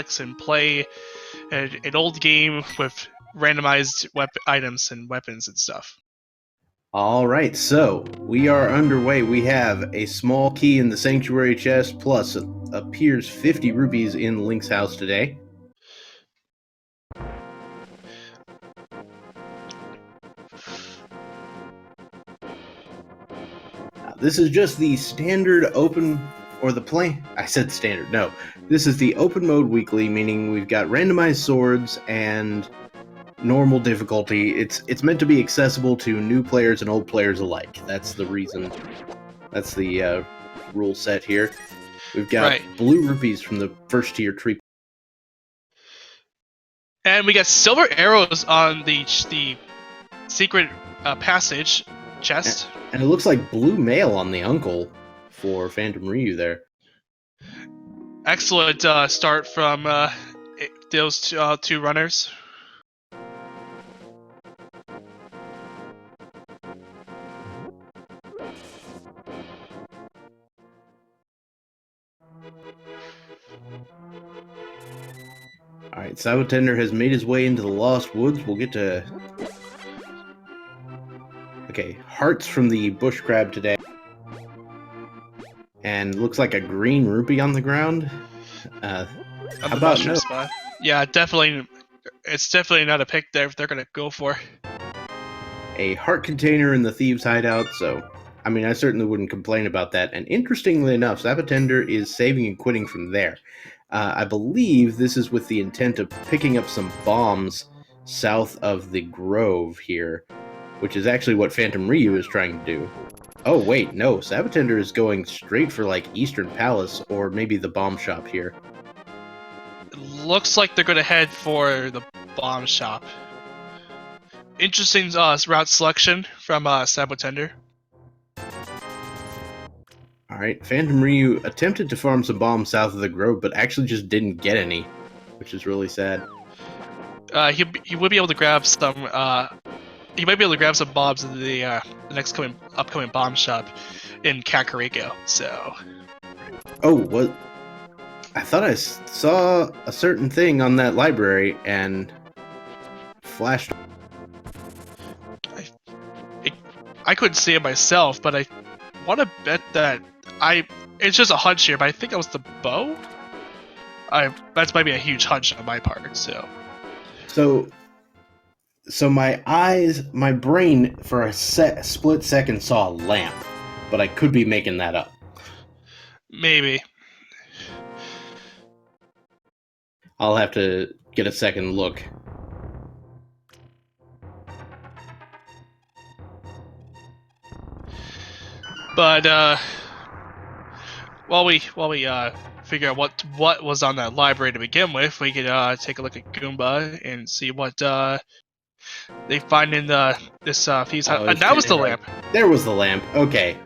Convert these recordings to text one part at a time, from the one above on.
relax and play an old game with randomized items and weapons and stuff. All right, so we are underway. We have a small key in the sanctuary chest, plus appears 50 rupees in Link's house today. This is just the standard open, or the plain. I said standard. No, this is the open mode weekly, meaning we've got randomized swords and normal difficulty. It's meant to be accessible to new players and old players alike. That's the reason. That's the rule set here. We've got blue rupees from the first tier tree. And we got silver arrows on the secret passage chest. And it looks like blue mail on the uncle for Phantom Ryu there. Excellent start from those two runners. Alright, Sabotender has made his way into the Lost Woods. We'll get to... Okay, hearts from the bush crab today. And looks like a green rupee on the ground. How about no? Spot. Yeah, definitely. It's definitely not a pick they're going to go for. A heart container in the thieves' hideout, so... I mean, I certainly wouldn't complain about that. And interestingly enough, Sabotender is saving and quitting from there. I believe this is with the intent of picking up some bombs south of the grove here, which is actually what Phantom Ryu is trying to do. Oh, wait, no. Sabotender is going straight for, like, Eastern Palace, or maybe the bomb shop here. It looks like they're going to head for the bomb shop. Interesting route selection from Sabotender. Alright, Phantom Ryu attempted to farm some bombs south of the grove, but actually just didn't get any, which is really sad. He would be able to grab some, he might be able to grab some bombs in the next upcoming bomb shop in Kakariko, so... Oh, what? I thought I saw a certain thing on that library, and flashed... I couldn't see it myself, but I want to bet that it's just a hunch here, but I think that was the bow. That's might be a huge hunch on my part. So my brain for a split second saw a lamp, but I could be making that up. Maybe. I'll have to get a second look. But while we figure out what was on that library to begin with, we could take a look at Goomba and see what they find in this thieves' house. And that was the lamp. There was the lamp. Okay.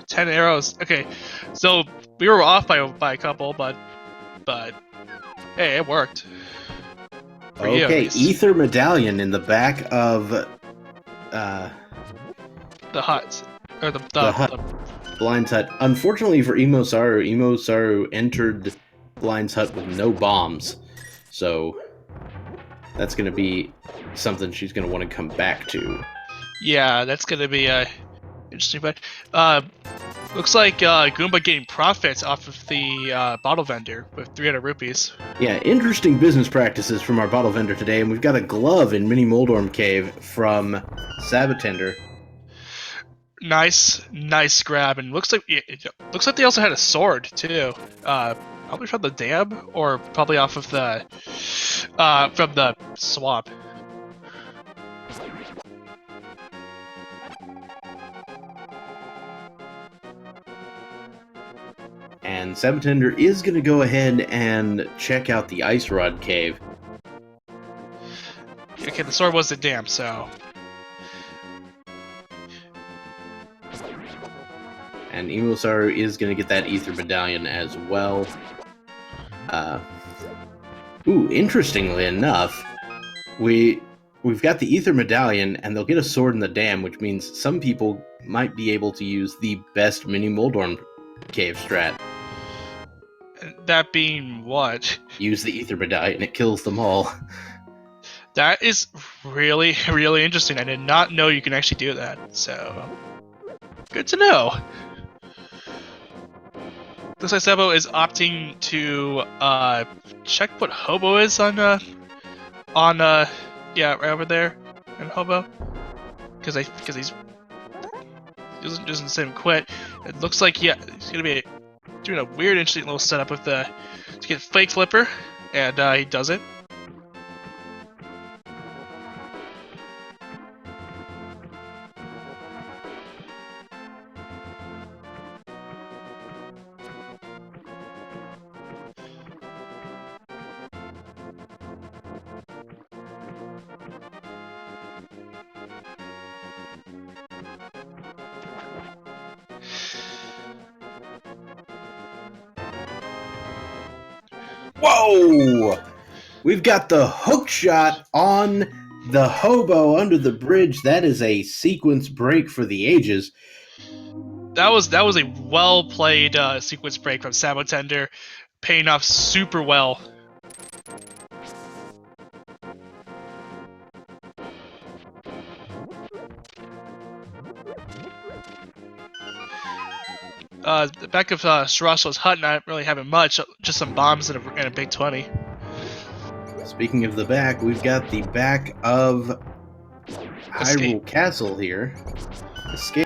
10 arrows. Okay, so we were off by a couple, but hey, it worked. Okay, Ether Medallion in the back of the hut. Or the hut. Blind's hut. Unfortunately for Imo-Saru entered Blind's hut with no bombs. So that's going to be something she's going to want to come back to. Yeah, that's going to be interesting. But looks like Goomba gained profits off of the bottle vendor with 300 rupees. Yeah, interesting business practices from our bottle vendor today. And we've got a glove in Mini Moldorm Cave from Sabotender. Nice grab, and looks like they also had a sword too. Probably from the dam, or probably off of the from the swamp. And Sabotender is going to go ahead and check out the Ice Rod Cave. Okay, the sword was the dam, so. And Imo-Saru is going to get that Ether Medallion as well. Interestingly enough, we've got the Ether Medallion, and they'll get a sword in the dam, which means some people might be able to use the best Mini Moldorm Cave strat. That being what? Use the ether medallion, it kills them all. That is really, really interesting. I did not know you can actually do that, so good to know. Looks like Sebo is opting to check what Hobo is on yeah, right over there in Hobo, because he's doesn't say him quit. It looks like he's gonna be doing a weird, interesting little setup with to get fake flipper, and he does it. Whoa! We've got the hook shot on the Hobo under the bridge. That is a sequence break for the ages. That was a well played sequence break from Sabotender, paying off super well. The back of Sarasso's hut not really having much, just some bombs and a big 20. Speaking of the back, we've got the back of Hyrule Castle here. Escape.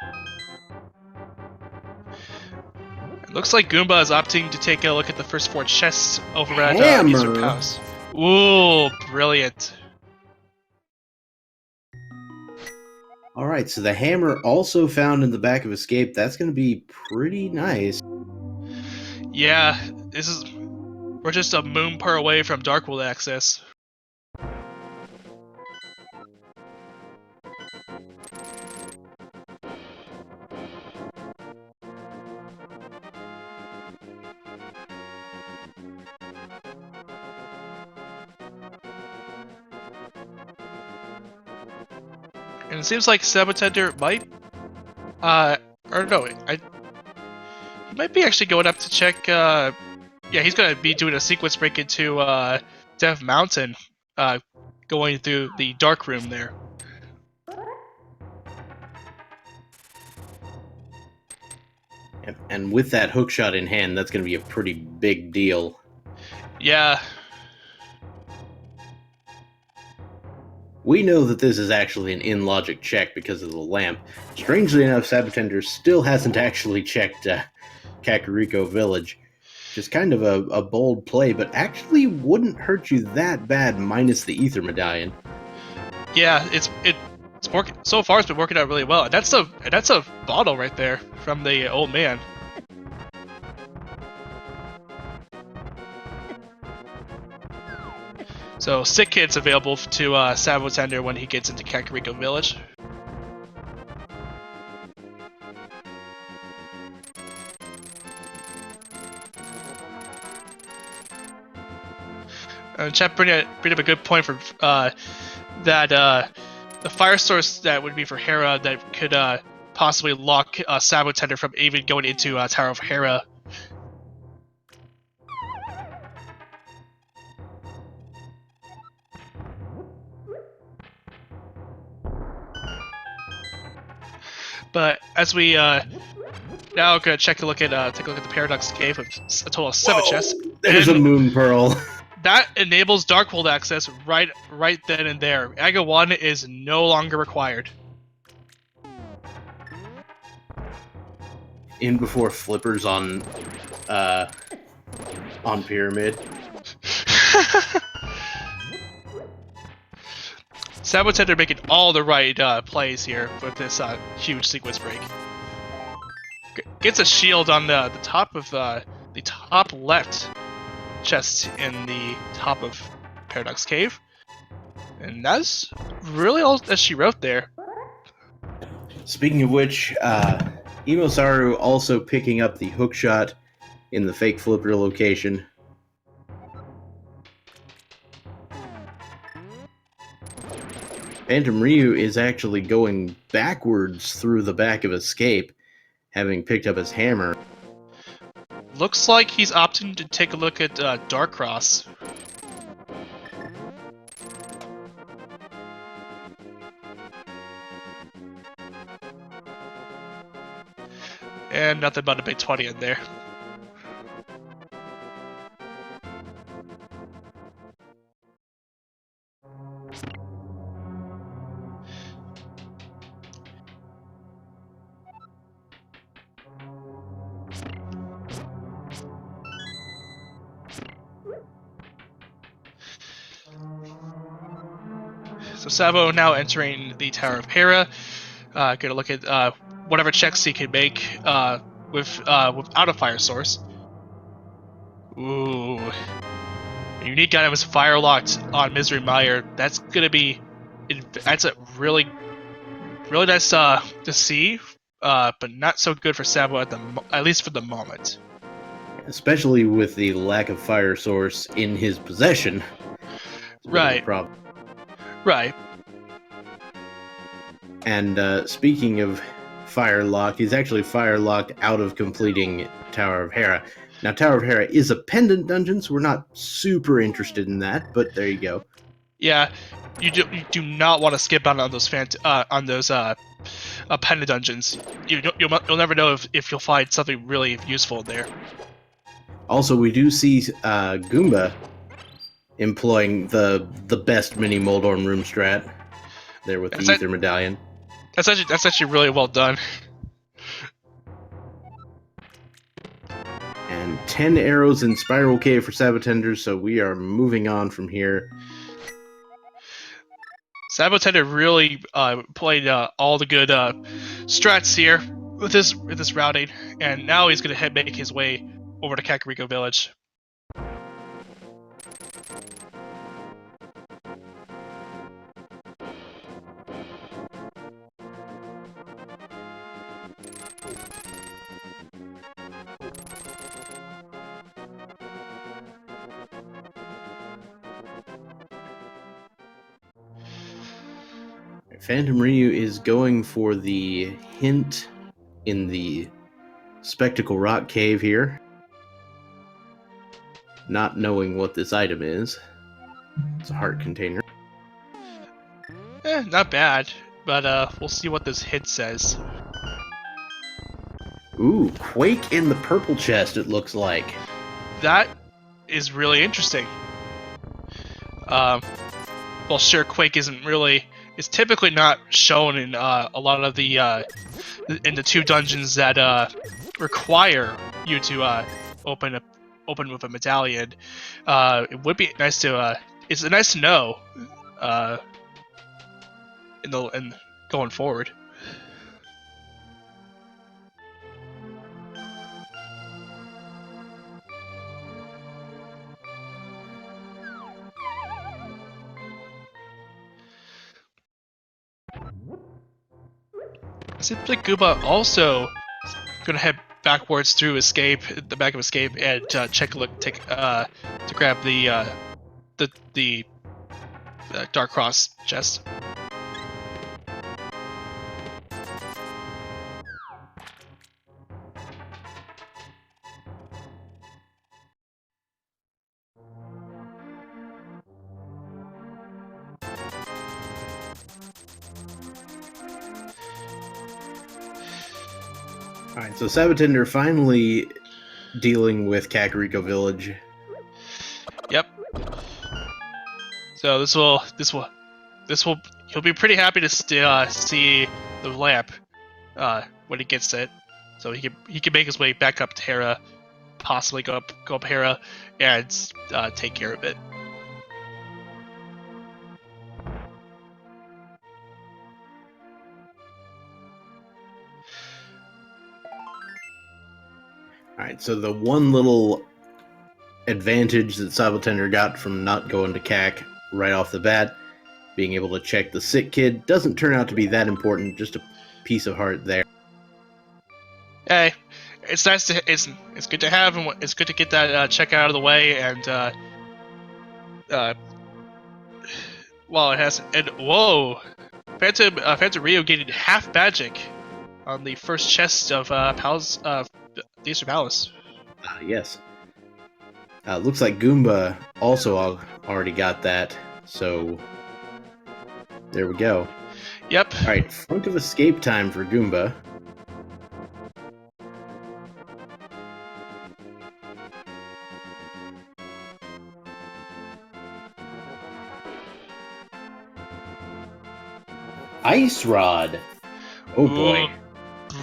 It looks like Goomba is opting to take a look at the first 4 chests over at Eastern Hammer. Palace. Ooh, brilliant. Alright, so the hammer also found in the back of Escape. That's going to be pretty nice. Yeah, we're just a moon per away from Dark World access. And it seems like Sabotender might, or no, he might be actually going up to check, yeah, he's gonna be doing a sequence break into, Death Mountain, going through the dark room there. And with that hook shot in hand, that's going to be a pretty big deal. Yeah. We know that this is actually an in-logic check because of the lamp. Strangely enough, Sabotender still hasn't actually checked Kakariko Village. Just kind of a bold play, but actually wouldn't hurt you that bad minus the ether medallion. Yeah, it's working so far. It's been working out really well. And that's a bottle right there from the old man. So sick kit's available to Sabotender when he gets into Kakariko Village. Chat bring up a good point for that the fire source that would be for Hera that could possibly lock Sabotender from even going into Tower of Hera. But as we now gonna take a look at the Paradox Cave with a total of 7 chests. There's a moon pearl. That enables Darkhold access right then and there. Aga 1 is no longer required. In before flippers on Pyramid. Sabotender making all the right plays here with this huge sequence break. Gets a shield on the top of the top left chest in the top of Paradox Cave. And that's really all that she wrote there. Speaking of which, Emosaru also picking up the hookshot in the fake flipper location. Phantom Ryu is actually going backwards through the back of Escape, having picked up his hammer. looks like he's opting to take a look at Dark Cross. And nothing but a big 20 in there. So Sabo now entering the Tower of Hera. Gonna look at whatever checks he can make without a fire source. Ooh. Unique item is fire locked on Misery Mire. That's gonna be, that's a really nice to see, but not so good for Sabo at least for the moment. Especially with the lack of fire source in his possession. It's a bit of a problem. Right. And speaking of fire lock, he's actually fire locked out of completing Tower of Hera. Now, Tower of Hera is a pendant dungeon, so we're not super interested in that, but there you go. Yeah, you do not want to skip out on those pendant dungeons. You'll never know if you'll find something really useful there. Also, we do see Goomba employing the best mini Moldorm room strat there with the Ether Medallion. That's actually really well done. And 10 arrows in Spiral Cave for Sabotender, so we are moving on from here. Sabotender really played all the good strats here with this routing, and now he's going to make his way over to Kakariko Village. Phantom Ryu is going for the hint in the Spectacle Rock Cave here, not knowing what this item is. It's a heart container. Not bad, but we'll see what this hit says. Ooh, Quake in the purple chest, it looks like. That is really interesting. Well, sure, Quake is typically not shown in a lot of the in the 2 dungeons that require you to open with a medallion. It would be nice to it's nice to know in going forward. Seems like Gooba also gonna head backwards through the back of escape, and to grab the Dark Cross chest. Alright, so Sabotender finally dealing with Kakariko Village. Yep. So he'll be pretty happy to see the lamp when he gets it. So he can make his way back up to Hera, possibly go up Hera, and take care of it. Alright, so the one little advantage that Sabotender got from not going to CAC right off the bat, being able to check the sick kid, doesn't turn out to be that important, just a piece of heart there. Hey, it's nice to it's good to have, and it's good to get that check out of the way, and well, it has, and whoa, Phantom Ryu getting half magic on the first chest of Eastern Palace. Yes. Looks like Goomba also already got that, so there we go. Yep. All right, front of escape time for Goomba. Ice Rod. Oh boy. Ooh,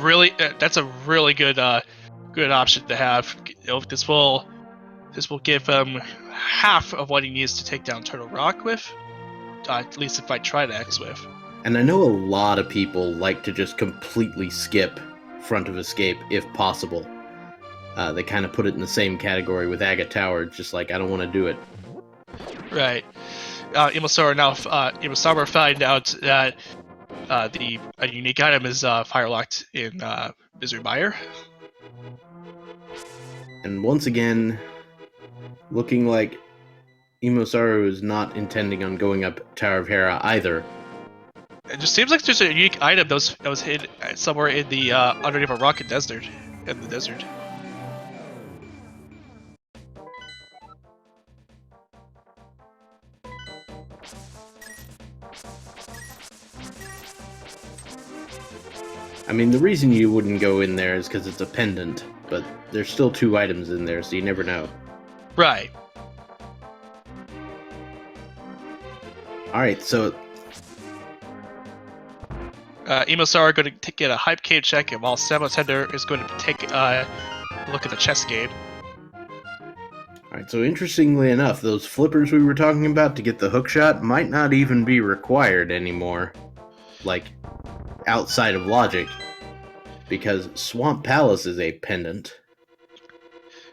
really, that's a really good good option to have. This will give him half of what he needs to take down Turtle Rock with. At least if I try to X with. And I know a lot of people like to just completely skip front of escape if possible. They kind of put it in the same category with Agate Tower, just like I don't want to do it. Right. Imasara find out that a unique item is fire locked in Misery Mire. And once again, looking like Imosaru is not intending on going up Tower of Hera either. It just seems like there's a unique item that was hid somewhere in the underneath a rock in the desert. I mean, the reason you wouldn't go in there is because it's a pendant, but there's still 2 items in there, so you never know. Right. Alright, so Imosar are going to get a hype cave check, and while Samotender is going to take a look at the chess game. Alright, so interestingly enough, those flippers we were talking about to get the hook shot might not even be required anymore. Like, outside of logic. Because Swamp Palace is a pendant.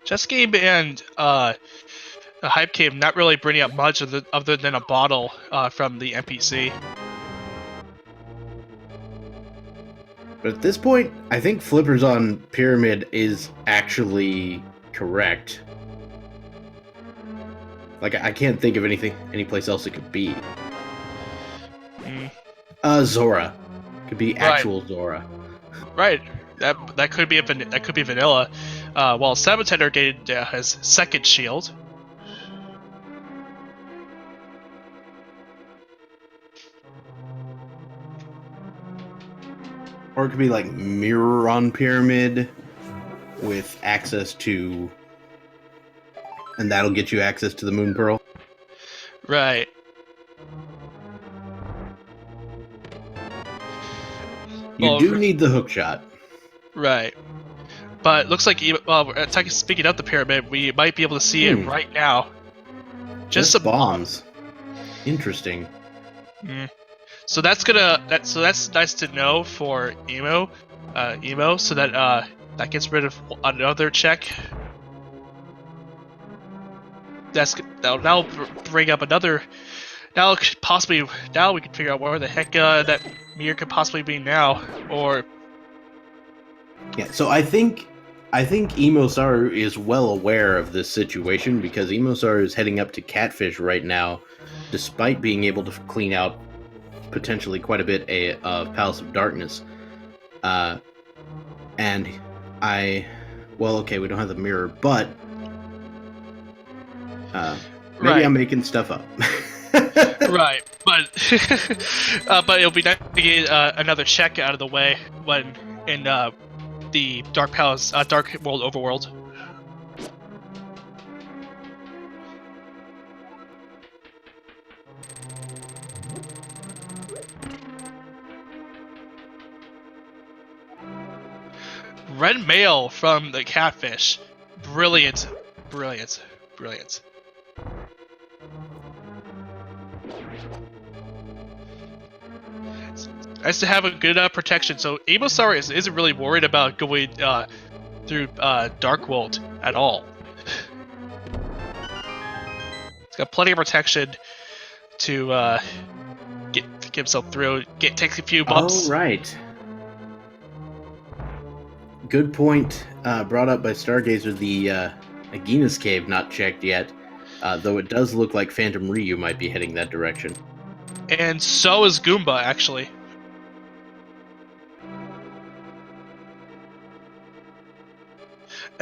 Chess game and the hype cave not really bringing up much other than a bottle from the NPC. But at this point, I think flippers on Pyramid is actually correct. Like, I can't think of any place else it could be. Zora. Could be actual Zora. Right. That could be vanilla. While Saboteur gained his second shield. Or it could be like Mirror on Pyramid with access to... And that'll get you access to the Moon Pearl. Right. You do need the hook shot. Right. But it looks like, speaking of the pyramid, we might be able to see it right now. Just some bombs. Interesting. So that's nice to know for Emo, so that that gets rid of another check. That'll bring up another. Now we can figure out where the heck that mirror could possibly be now, or. Yeah, so I think Imosaru is well aware of this situation because Imosaru is heading up to Catfish right now, despite being able to clean out potentially quite a bit of Palace of Darkness. And okay, we don't have the mirror, but maybe I'm making stuff up. Right, but it'll be nice to get another check out of the way when in the Dark Palace, Dark World Overworld. Red mail from the Catfish. Brilliant. Nice to have a good protection. So Amosar isn't really worried about going through Dark World at all. He's got plenty of protection to get himself through. Take a few bumps. All right. Good point brought up by Stargazer. The Agina's Cave not checked yet, though it does look like Phantom Ryu might be heading that direction. And so is Goomba, actually.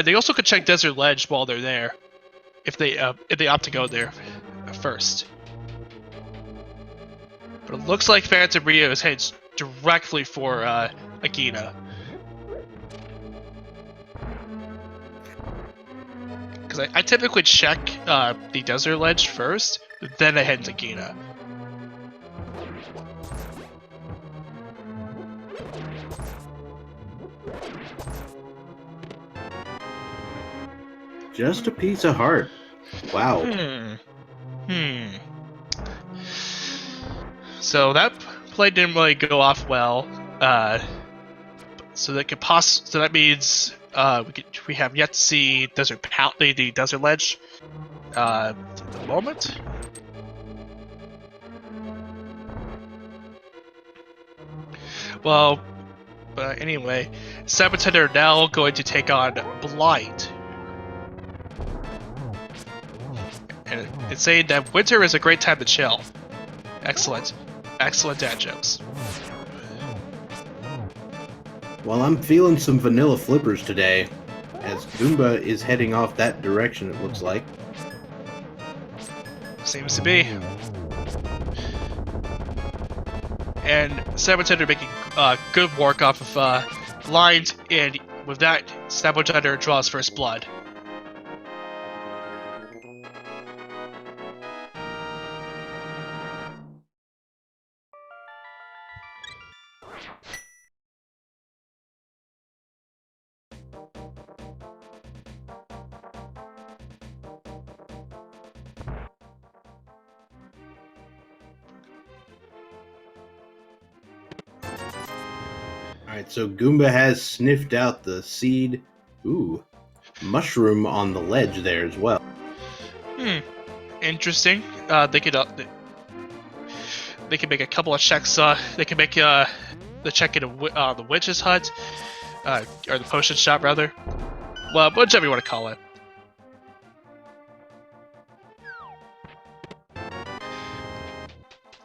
And they also could check Desert Ledge while they're there, if they opt to go there first. But it looks like Phantom Rio is headed directly for Agina. Because I typically check the Desert Ledge first, then I head to Agina. Just a piece of heart. Wow. So that play didn't really go off well. So that means we have yet to see the Desert Ledge at the moment. Well, but anyway, Saboteur are now going to take on Blight. And it's saying that winter is a great time to chill. Excellent. Excellent dad jokes. Well, I'm feeling some vanilla flippers today, as Goomba is heading off that direction, it looks like. Seems to be. And Saboteur making good work off of lines, and with that, Saboteur draws first blood. Alright, so Goomba has sniffed out the seed. Ooh, mushroom on the ledge there as well. Interesting. They could make a couple of checks. They can make the check in the witch's hut, or the potion shop rather. Well, whichever you want to call it.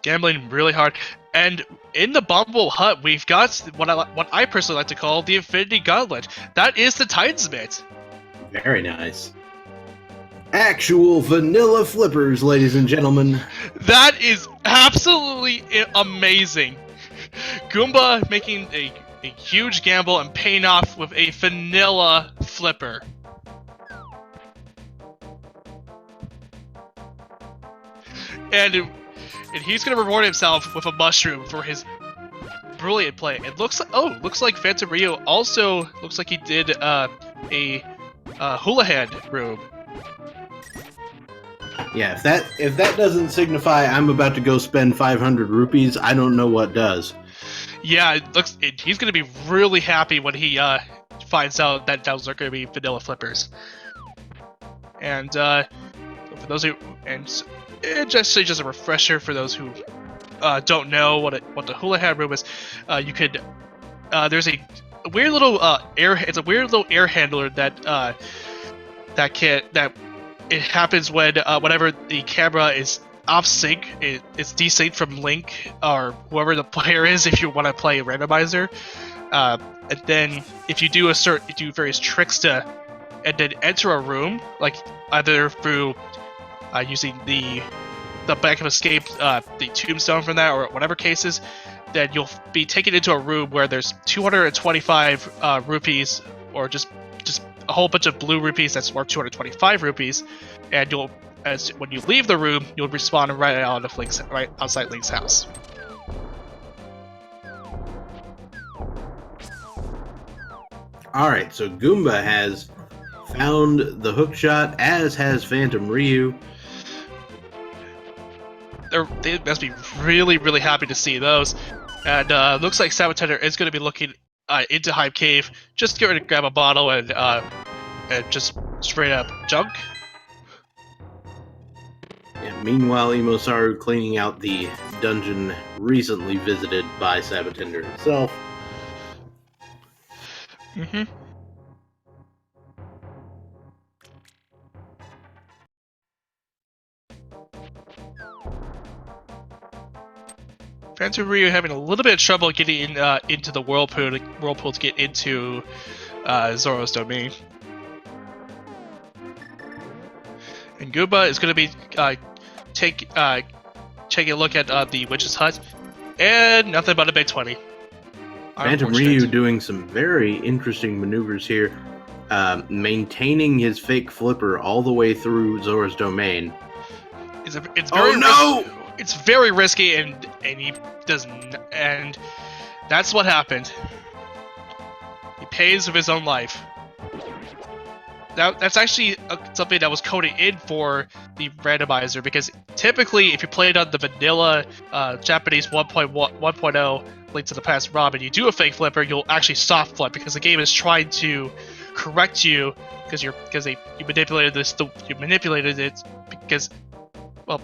Gambling really hard, and in the Bumble Hut, we've got what I personally like to call the Infinity Gauntlet. That is the Titan's Very nice. Actual vanilla flippers, ladies and gentlemen. That is absolutely amazing. Goomba making a huge gamble and paying off with a vanilla flipper. And he's gonna reward himself with a mushroom for his brilliant play. It looks like Phantom Rio also looks like he did a hula hand room. Yeah, if that doesn't signify I'm about to go spend 500 rupees, I don't know what does. Yeah, he's gonna be really happy when he finds out that those are gonna be vanilla flippers. And for those who, and just a refresher for those who don't know what the hula hand room is, you could there's a weird little it's a weird little air handler that it happens when whenever the camera is off sync, it's desynced from Link or whoever the player is if you want to play a randomizer. And then if you do various tricks and then enter a room, like either through using the Bank of Escape, the tombstone from that, or whatever cases, then you'll be taken into a room where there's 225 rupees, or just a whole bunch of blue rupees that's worth 225 rupees, and when you leave the room, you'll respawn right outside Link's house. Alright, so Goomba has found the hookshot, as has Phantom Ryu. They must be really, really happy to see those. And looks like Saboteur is going to be looking into Hive Cave, just get ready to grab a bottle and just straight up junk. Yeah, meanwhile, Imosaru cleaning out the dungeon recently visited by Saboteur himself. Phantom Ryu having a little bit of trouble getting into the whirlpool to get into Zoro's domain. Goomba is going to be taking a look at the witch's hut, and nothing but a big 20. Phantom Ryu doing some very interesting maneuvers here, maintaining his fake flipper all the way through Zora's domain. It's very risky, and he doesn't, and that's what happened. He pays with his own life. That's actually something that was coded in for the randomizer, because typically if you play it on the vanilla Japanese 1.0 Link to the Past ROM and you do a fake flipper, you'll actually soft flip because the game is trying to correct you because you manipulated it because, well,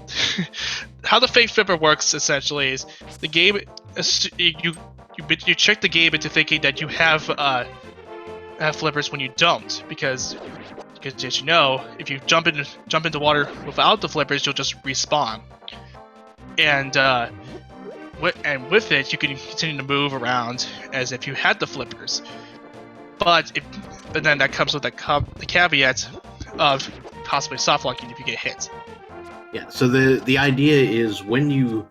how the fake flipper works essentially is the game you trick the game into thinking that you have flippers when you don't, because as you know, if you jump into water without the flippers, you'll just respawn. And with it, you can continue to move around as if you had the flippers. But then that comes with the caveat of possibly soft locking if you get hit. Yeah. So the idea is when you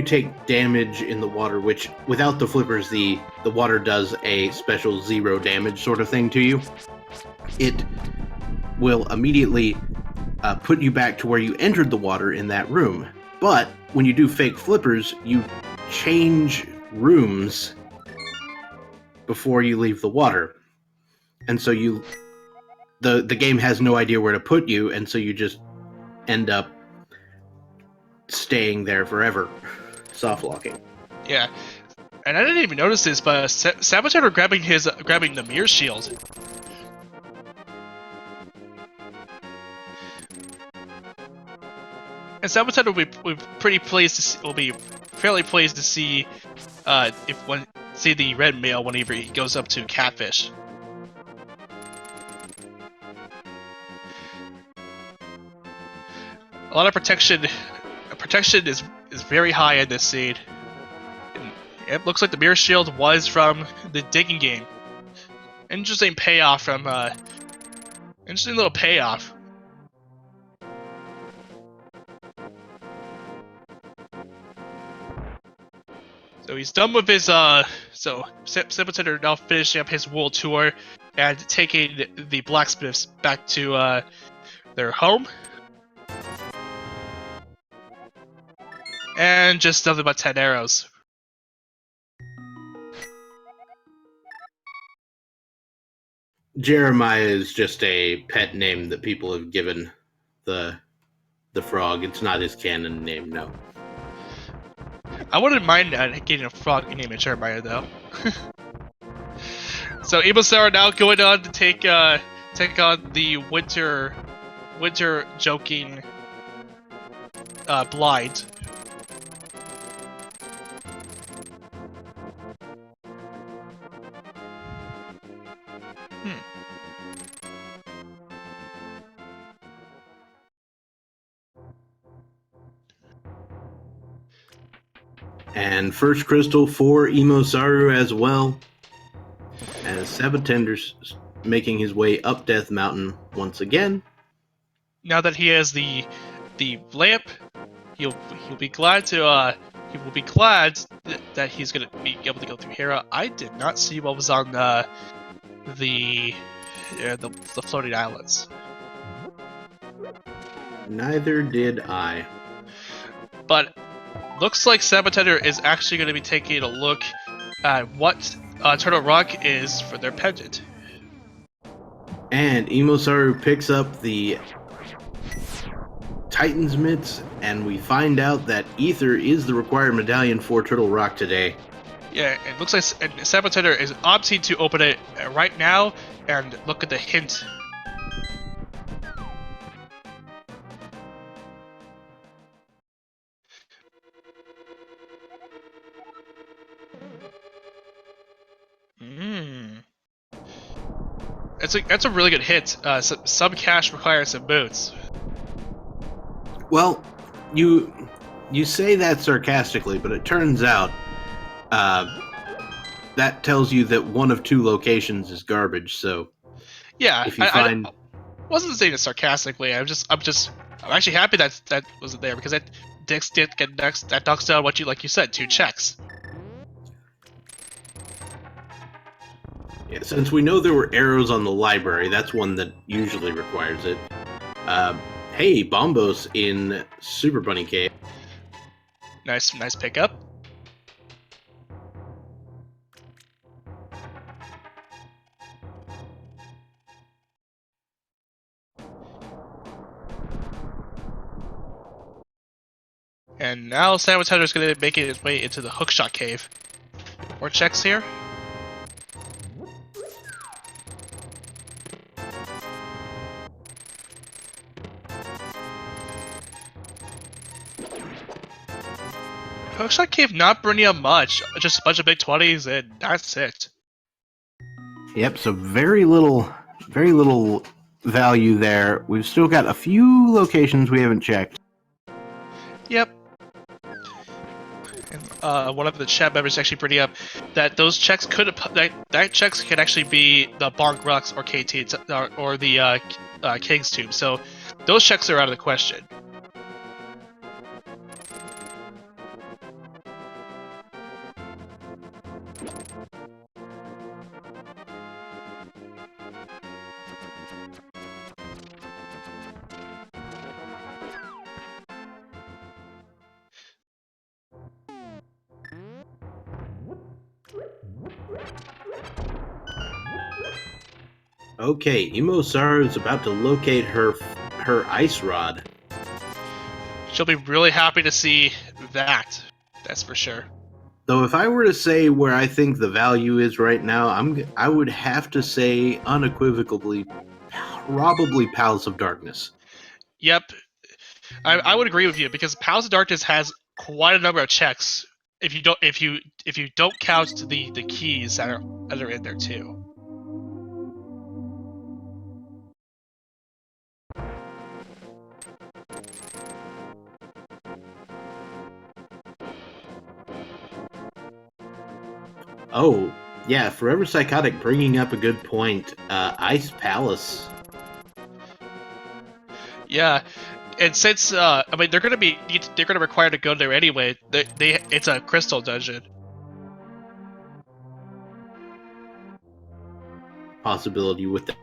take damage in the water, which without the flippers, the water does a special 0 damage sort of thing to you, it will immediately put you back to where you entered the water in that room. But when you do fake flippers, you change rooms before you leave the water. And so the game has no idea where to put you, and so you just end up staying there forever, soft locking. Yeah, and I didn't even notice this, but Saboteur grabbing the mirror shield. And Saboteur will be fairly pleased to see see the red male whenever he goes up to Catfish. A lot of protection is very high in this scene. And it looks like the mirror shield was from the digging game. Interesting payoff from interesting little payoff. So he's done with his so Saboteur now finishing up his world tour and taking the blacksmiths back to their home. And just nothing but 10 arrows. Jeremiah is just a pet name that people have given the frog. It's not his canon name, no. I wouldn't mind getting a frog named Jeremiah, though. So Imasara now going on to take on the winter joking blind. And first crystal for Imosaru as well, as Sabotender's making his way up Death Mountain once again. Now that he has the lamp, he'll be glad that he's gonna be able to go through Hera. I did not see what was on the floating islands. Neither did I. But looks like Saboteur is actually going to be taking a look at what Turtle Rock is for their pendant. And Imosaru picks up the Titan's Mitts, and we find out that Ether is the required medallion for Turtle Rock today. Yeah, it looks like Saboteur is opting to open it right now, and look at the hint. That's a really good hit. Some cash requires some boots. Well, you say that sarcastically, but it turns out that tells you that one of two locations is garbage. So yeah, if you find wasn't saying it sarcastically. I'm actually happy that wasn't there because that knocks down what you like you said, 2 checks. Yeah, since we know there were arrows on the library, that's one that usually requires it. Hey, Bombos in Super Bunny Cave. Nice pickup. And now Sabotager's gonna make it its way into the Hookshot Cave. More checks here. Hookshot Cave not bringing up much, just a bunch of big 20s and that's it. Yep, so very little value there. We've still got a few locations we haven't checked. Yep. And one of the chat members actually bringing up that those checks that checks can actually be the Bark Rux or KT or the King's Tomb. So those checks are out of the question. Okay, Imosaru is about to locate her ice rod. She'll be really happy to see that. That's for sure. Though if I were to say where I think the value is right now, I would have to say unequivocally, probably Palace of Darkness. Yep, I would agree with you because Palace of Darkness has quite a number of checks. If you don't count the keys that are in there too. Oh, yeah, Forever Psychotic bringing up a good point. Ice Palace. Yeah, and since I mean they're gonna require to go there anyway. It's a crystal dungeon. Possibility with that.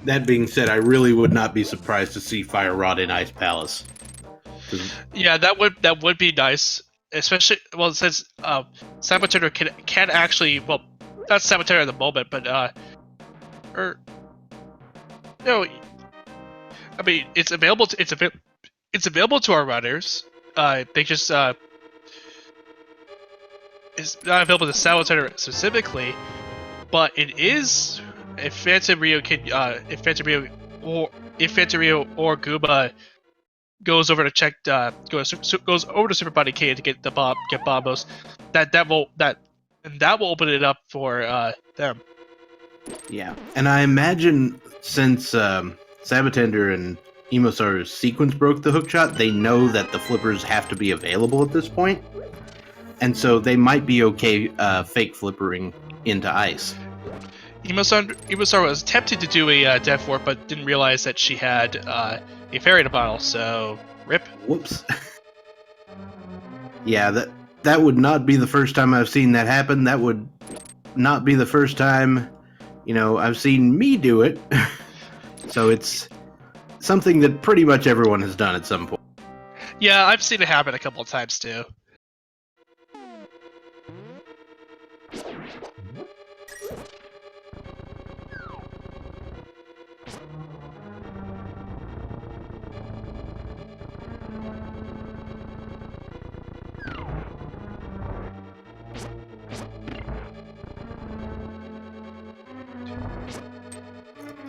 That being said, I really would not be surprised to see Fire Rod in Ice Palace. Yeah, that would be nice, especially since Saboteur can actually not Saboteur at the moment, but no, I mean it's available to our runners. They just it's not available to Saboteur specifically, but it is if Phantom Rio or Gooba goes over to check goes over to Super Body K to get Bombos, that will open it up for them. Yeah, and I imagine since Sabatender and Emosaru's sequence broke the hookshot, they know that the flippers have to be available at this point, and so they might be okay fake flippering into ice. Emosaru was tempted to do a Death Warp, but didn't realize that she had a fairy in a bottle, so rip. Whoops. Yeah, that would not be the first time I've seen that happen. That would not be the first time, I've seen me do it. So it's something that pretty much everyone has done at some point. Yeah, I've seen it happen a couple of times too.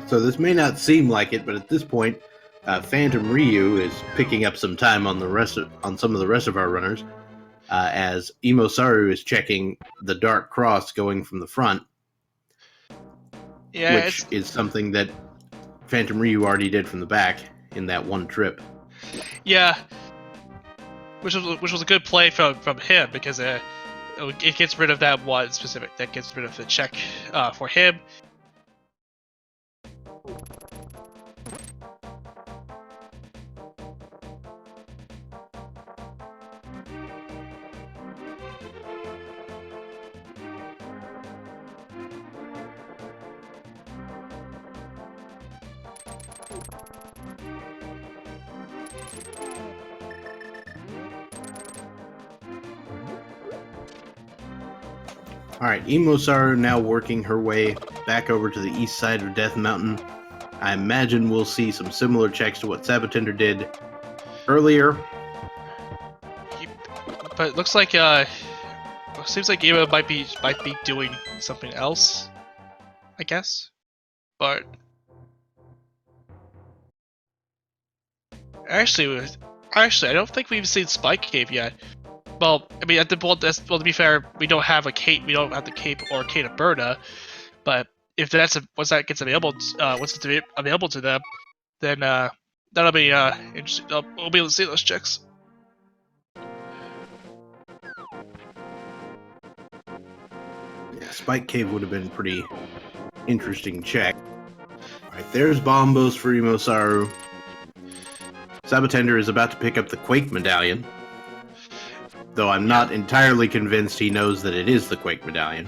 So this may not seem like it, but at this point, Phantom Ryu is picking up some time on some of the rest of our runners, as Emosaru is checking the Dark Cross going from the front, which is something that Phantom Ryu already did from the back in that one trip. Yeah, which was a good play from him because it gets rid of that one specific. That gets rid of the check for him. Alright, Emosaru now working her way back over to the east side of Death Mountain. I imagine we'll see some similar checks to what Sabatender did earlier. But it looks like seems like Eva might be doing something else, I guess. But actually, I don't think we've seen Spike Cave yet. Well, I mean, to be fair, we don't have a cape. We don't have the cape or Kate of Berta. But if once that gets available, once it's available to them, then that'll be interesting. We'll be able to see those checks. Yeah, Spike Cave would have been a pretty interesting check. Alright, there's Bombos for Emosaru. Sabatender is about to pick up the Quake Medallion. Though I'm not entirely convinced he knows that it is the Quake Medallion.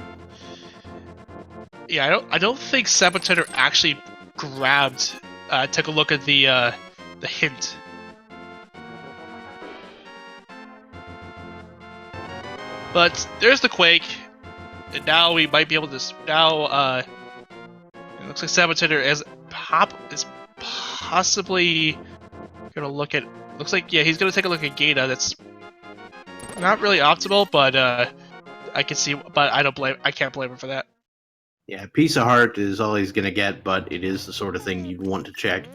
Yeah, I don't think Sabatender actually grabbed, took a look at the hint. But there's the Quake, and now we might be able to. Now, it looks like Sabatender is possibly gonna look at. Looks like he's gonna take a look at Gata. That's not really optimal, but I can see. But I can't blame him for that. Yeah, Piece of Heart is all he's gonna get, but it is the sort of thing you'd want to check.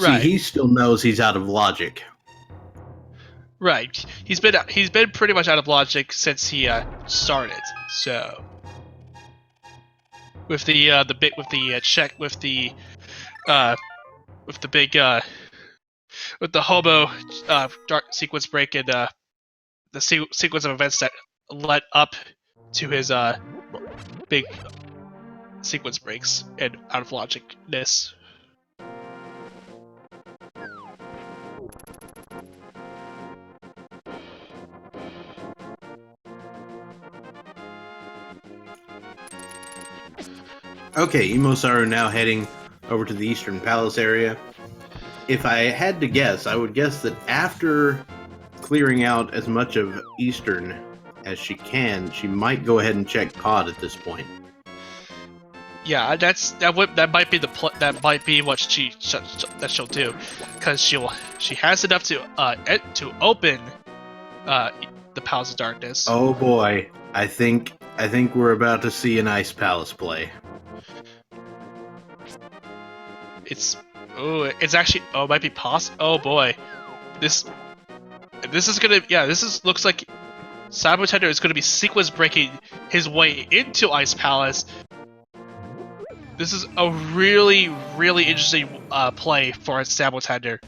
Right. See, he still knows he's out of logic. Right. He's been pretty much out of logic since he started. So with the hobo dark sequence break and the sequence of events that led up to his big sequence breaks and out of logicness. Okay, Emosaru now heading over to the Eastern Palace area. If I had to guess, I would guess that after clearing out as much of Eastern as she can, she might go ahead and check Pod at this point. Yeah, that might be what she'll do, because she has enough to open the Palace of Darkness. Oh boy, I think we're about to see an Ice Palace play. It's actually it might be possible. Oh boy, this is gonna looks like Sabatender is gonna be sequence breaking his way into Ice Palace. This is a really interesting play for Sabatender.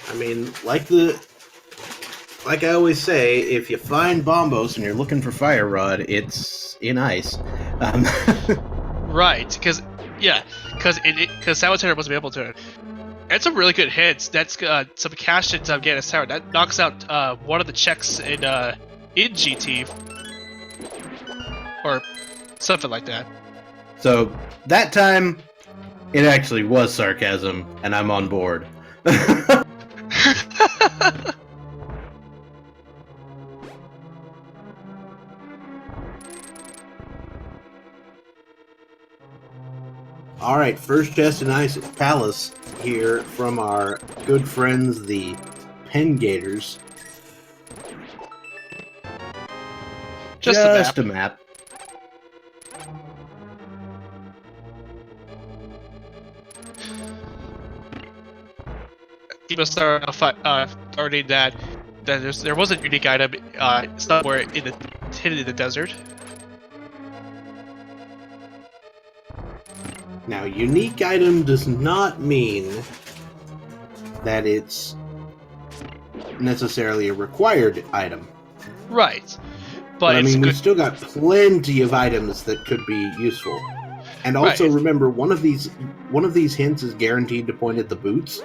I mean, like I always say, if you find Bombos and you're looking for Fire Rod, it's in ice. Right, because Sabatender wasn't able to. That's a really good hit. That's some cash into Ganon Tower. That knocks out one of the checks in GT, or something like that. So that time, it actually was sarcasm, and I'm on board. Alright, first chest in Ice Palace here from our good friends, the Pen Gators. Just a map. People start starting that there was a unique item somewhere hidden in the desert. Now, unique item does not mean that it's necessarily a required item. Right. But I it's mean, we've good. still got plenty of items that could be useful. And also Right. remember, one of these hints is guaranteed to point at the boots.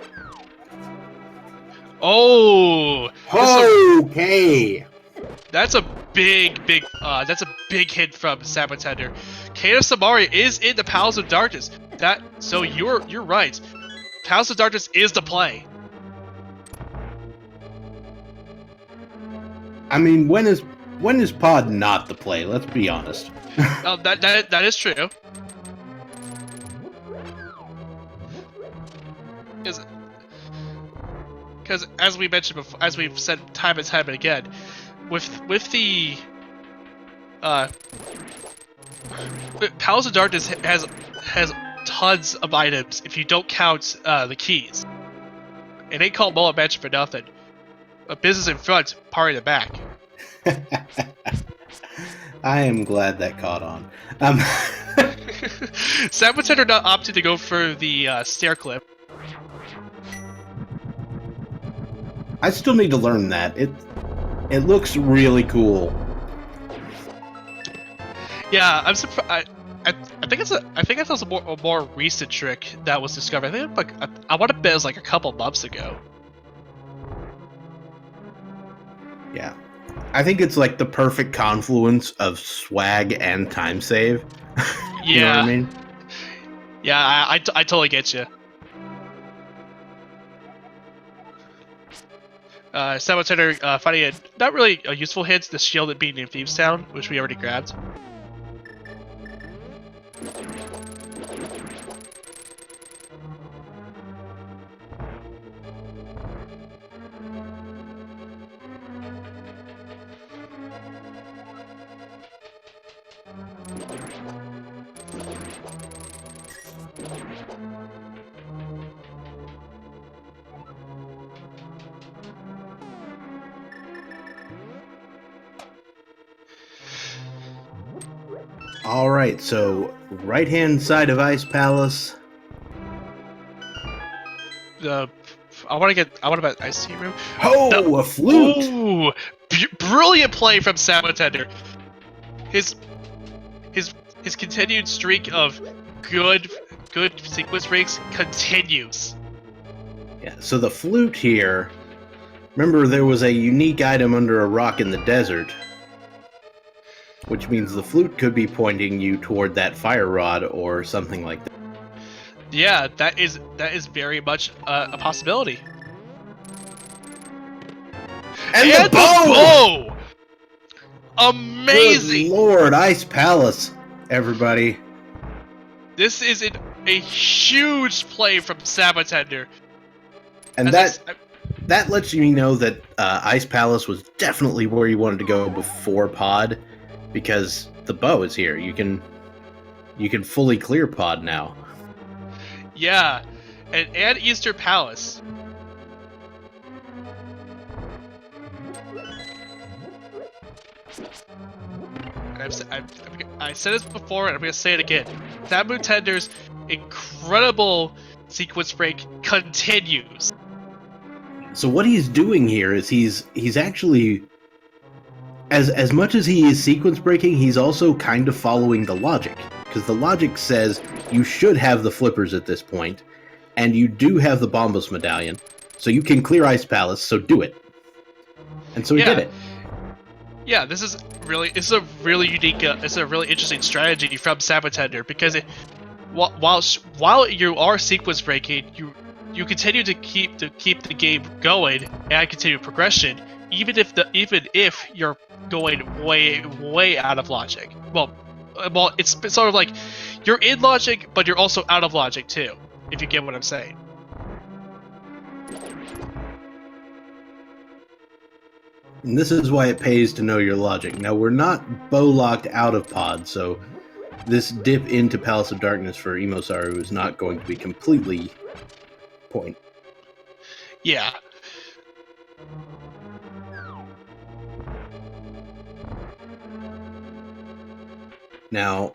Oh, Okay. that's a big hint from Sabatender. Kano Samari is in the Palace of Darkness. So you're right. Palace of Darkness is the play. I mean, when is Pod not the play? Let's be honest. That is true. Because as we mentioned before, as we've said time and time again, with the Palace of Darkness has tons of items if you don't count the keys. It ain't called Mullet Mansion for nothing. A business in front, party in the back. I am glad that caught on. Sabatender not opted to go for the stair clip. I still need to learn that. It looks really cool. Yeah, I'm surprised. I think it's a more recent trick that was discovered. I think I want to bet it was like a couple months ago. Yeah. I think it's like the perfect confluence of swag and time save. You know what I mean? Yeah, I totally get you. Sabatender finding a not really a useful hint, the shield at being in Thieves Town, which we already grabbed. All right, so right-hand side of Ice Palace. I want to bet Ice Team Room. Oh, a flute! Ooh, brilliant play from Sabatender. His continued streak of good sequence breaks continues. Yeah, so the flute here. Remember, there was a unique item under a rock in the desert, which means the flute could be pointing you toward that fire rod or something like that. Yeah, that is very much a possibility. And the bow! Amazing! Good Lord, Ice Palace, everybody. This is a huge play from Sabatender. And that lets me know that Ice Palace was definitely where you wanted to go before Pod, because the bow is here. You can fully clear Pod now. Yeah, and Easter Palace. I said this before, and I'm gonna say it again. Sabatender's incredible sequence break continues. So what he's doing here is he's actually, as much as he is sequence breaking, he's also kind of following the logic, because the logic says you should have the flippers at this point, and you do have the Bombos medallion, so you can clear Ice Palace. So do it. And so he did it. Yeah, this is a really unique, it's a really interesting strategy from Sabatender, because while you are sequence breaking, you continue to keep the game going and continue progression, even if you're going way out of logic. Well, it's sort of like you're in logic, but you're also out of logic too, if you get what I'm saying. And this is why it pays to know your logic. Now, we're not bow locked out of Pod, so this dip into Palace of Darkness for Emosaru is not going to be completely point. Yeah. Now,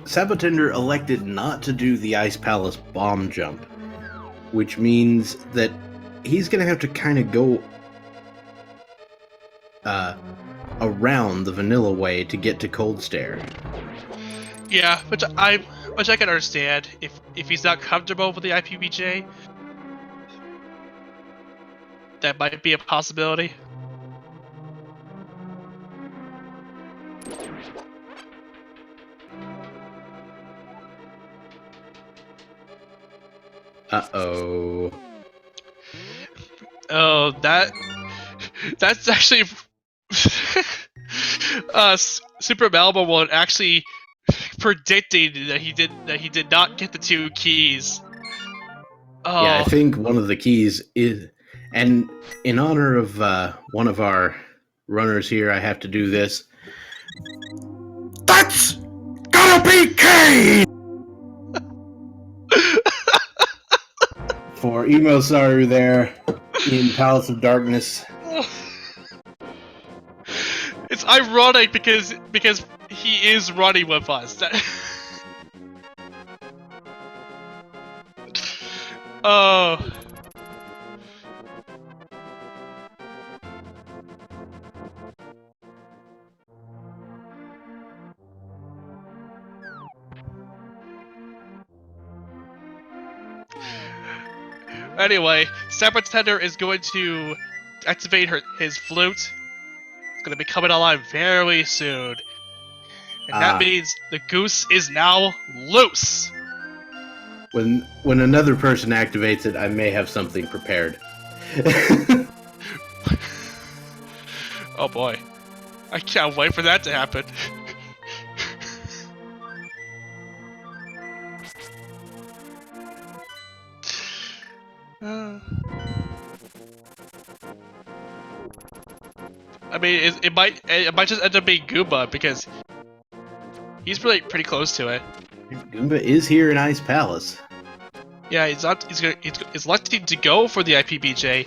Sabatender elected not to do the Ice Palace bomb jump, which means that he's going to have to kind of go around the vanilla way to get to Cold Stare. Yeah, which I can understand if he's not comfortable with the IPBJ. That might be a possibility. Uh-oh. Oh, that's actually Super Malmo one actually predicting that he did not get the 2 keys. Oh. Yeah, I think one of the keys is, and in honor of one of our runners here, I have to do this. That's gotta be Kane! For Emo Saru there in Palace of Darkness. It's ironic because he is running with us. Oh. Anyway, Sabatender is going to activate his flute. It's going to be coming online very soon. And that means the goose is now loose. When another person activates it, I may have something prepared. Oh boy. I can't wait for that to happen. I mean, it might just end up being Goomba because he's pretty close to it. Goomba is here in Ice Palace. Yeah, he's lucky to go for the IPBJ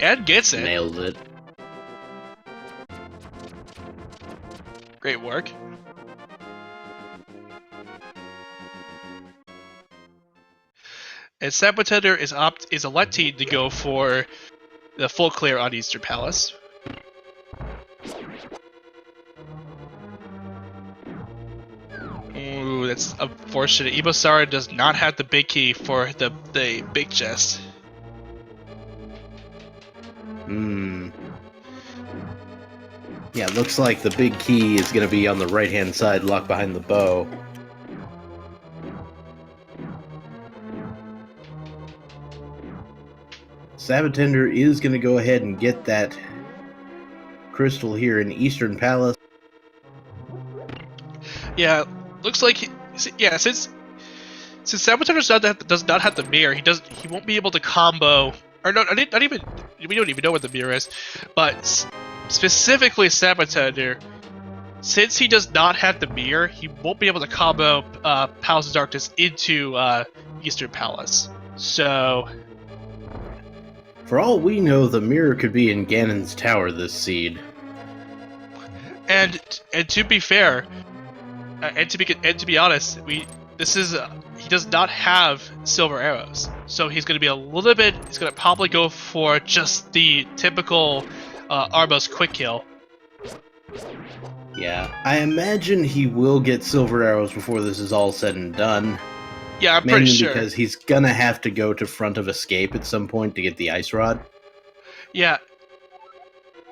and gets it. Nailed it. Great work. And Sabatender is electing to go for the full clear on Eastern Palace. Ooh, that's unfortunate. Ibosara does not have the big key for the big chest. Yeah, looks like the big key is going to be on the right-hand side, locked behind the bow. Sabatender is going to go ahead and get that crystal here in Eastern Palace. Yeah, looks like since Sabatender does not have the mirror, he won't be able to combo. Or no, not even. We don't even know what the mirror is, but specifically Sabatender, since he does not have the mirror, he won't be able to combo Palace of Darkness into Eastern Palace. So, for all we know, the mirror could be in Ganon's tower this seed. And to be fair, and to be honest, he does not have silver arrows, so he's going to be a little bit. He's going to probably go for just the typical Armos quick kill. Yeah, I imagine he will get silver arrows before this is all said and done. Yeah, I'm pretty sure. Because he's gonna have to go to Front of Escape at some point to get the ice rod. Yeah,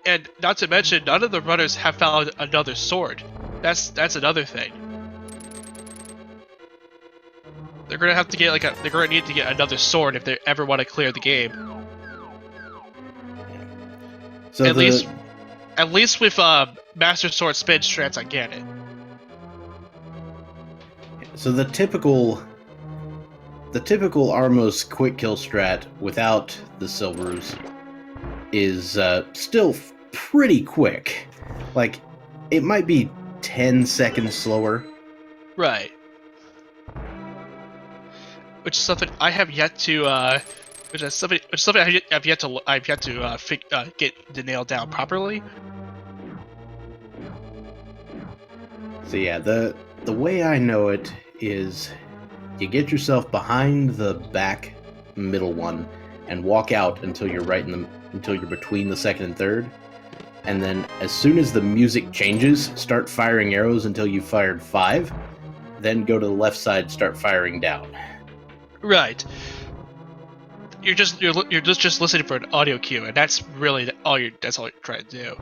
and not to mention, none of the runners have found another sword. That's another thing. They're gonna have to get they're gonna need to get another sword if they ever want to clear the game. So at least with Master Sword Spin strats on Ganon. So the typical Armos quick kill strat without the silvers is still pretty quick. Like, it might be 10 seconds slower. Right. Which is something I have yet to I've yet to get the nail down properly. So yeah, the way I know it is you get yourself behind the back middle one and walk out until you're between the second and third. and then as soon as the music changes, start firing arrows until you fired 5. Then go to the left side, start firing down. Right. You're just listening for an audio cue, and that's really all you're trying to do.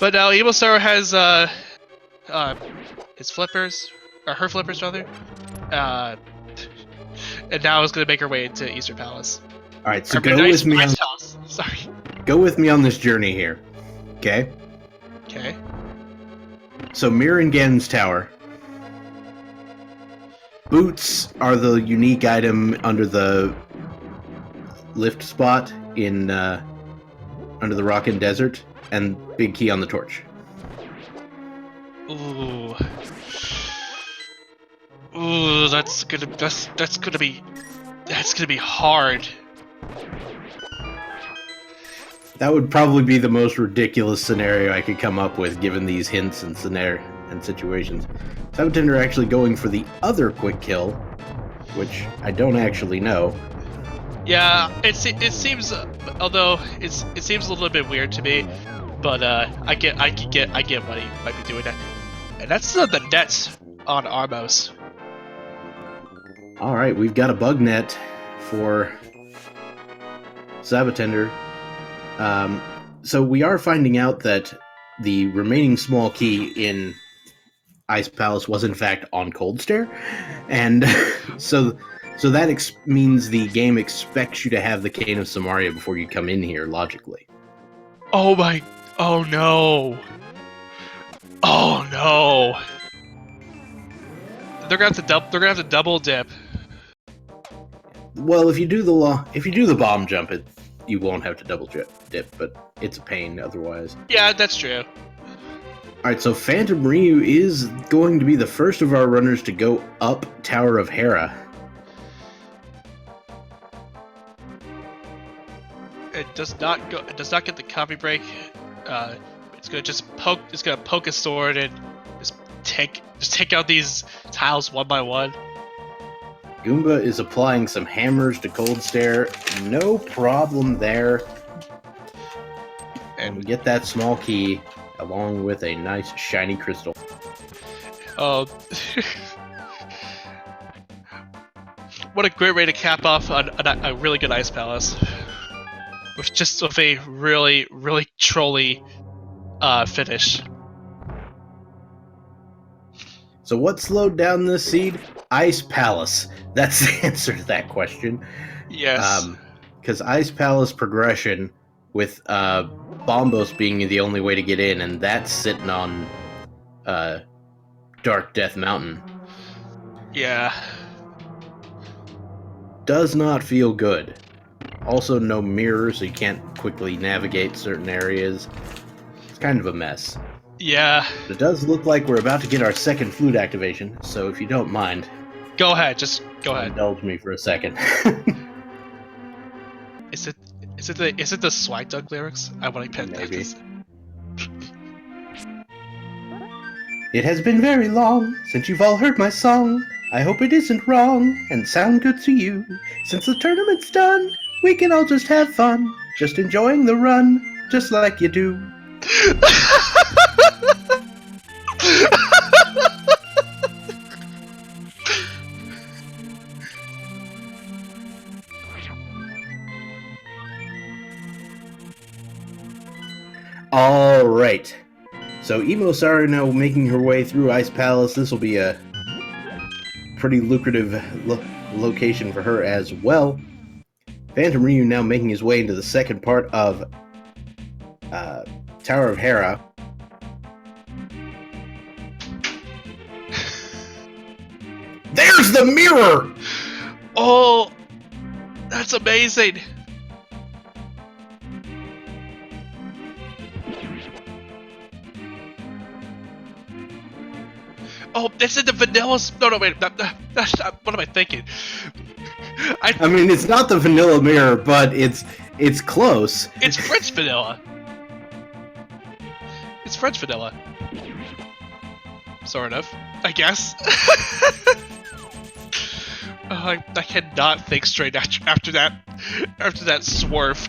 But now Emosar has his flippers, or her flippers rather, and now is gonna make her way into Easter Palace. All right, so go with me. Sorry. Go with me on this journey here, okay? Okay. So Mirror in Ganon's tower. Boots are the unique item under the lift spot in under the Rockin' Desert, and big key on the torch. Ooh, that's gonna be hard. That would probably be the most ridiculous scenario I could come up with, given these hints and situations. Sabatender actually going for the other quick kill, which I don't actually know. Yeah, it seems, although it seems a little bit weird to me, but I get why he might be doing that, and that's the net on Armos. All right, we've got a bug net for Sabatender. So we are finding out that the remaining small key in Ice Palace was in fact on Cold Stare, and so that means the game expects you to have the Cane of Samaria before you come in here, logically. Oh no! Oh no! They're gonna have to double dip. Well, if you do the bomb jump, you won't have to double dip, but it's a pain otherwise. Yeah, that's true. Alright, so Phantom Ryu is going to be the first of our runners to go up Tower of Hera. It does not get the copy break. It's gonna poke a sword and just take out these tiles one by one. Goomba is applying some hammers to Cold Stare. No problem there. And we get that small key along with a nice shiny crystal. Oh, what a great way to cap off on a really good Ice Palace. With a really, really trolly finish. So what slowed down this seed? Ice Palace. That's the answer to that question. Yes. Because Ice Palace progression with Bombos being the only way to get in, and that's sitting on Dark Death Mountain. Yeah. Does not feel good. Also, no mirror, so you can't quickly navigate certain areas. It's kind of a mess. Yeah. But it does look like we're about to get our second flute activation, so if you don't mind... Go ahead, just go ahead. Indulge me for a second. Is it the Swag Dug lyrics? I want to pen Maybe. this. It has been very long since you've all heard my song. I hope it isn't wrong and sound good to you. Since the tournament's done, we can all just have fun. Just enjoying the run, just like you do. All right. So Emosar now making her way through Ice Palace. This will be a pretty lucrative location for her as well. Phantom Ryu now making his way into the second part of Tower of Hera. There's the mirror! Oh, that's amazing. Oh, it's in the vanilla. No, wait. That's not, what am I thinking? I mean, it's not the vanilla mirror, but it's close. It's French vanilla. It's French vanilla. Sort of, I guess. I cannot think straight after that swerve.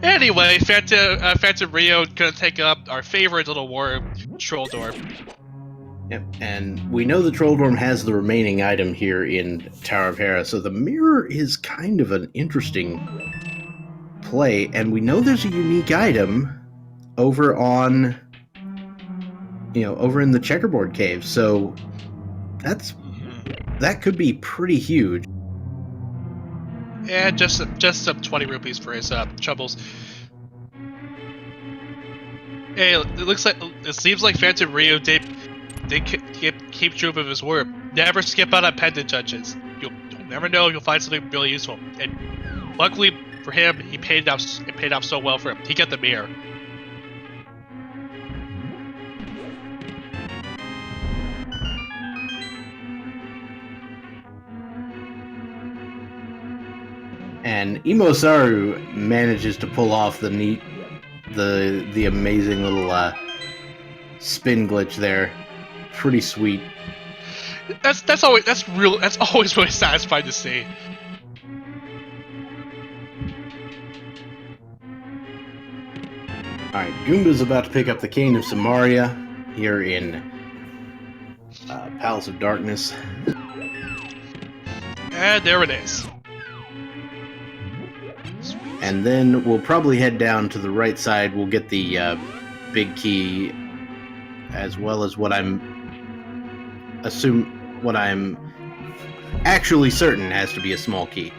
Anyway, Phantom Rio gonna take up our favorite little war, Troll Door. Yep, and we know the Troll Dorm has the remaining item here in Tower of Hera, so the mirror is kind of an interesting play, and we know there's a unique item over on, over in the Checkerboard Cave, so that could be pretty huge. Yeah, just some 20 rupees for his troubles. Hey, it seems like Phantom Rio did keep true of his word. Never skip out on pendant judges. You'll never know. You'll find something really useful. And luckily for him, it paid off so well for him. He got the mirror. And Imosaru manages to pull off the amazing little spin glitch there. Pretty sweet. That's always really satisfying to see. Alright, Goomba's about to pick up the Cane of Samaria here in Palace of Darkness. And there it is. And then we'll probably head down to the right side. We'll get the big key, as well as what I'm actually certain has to be a small key.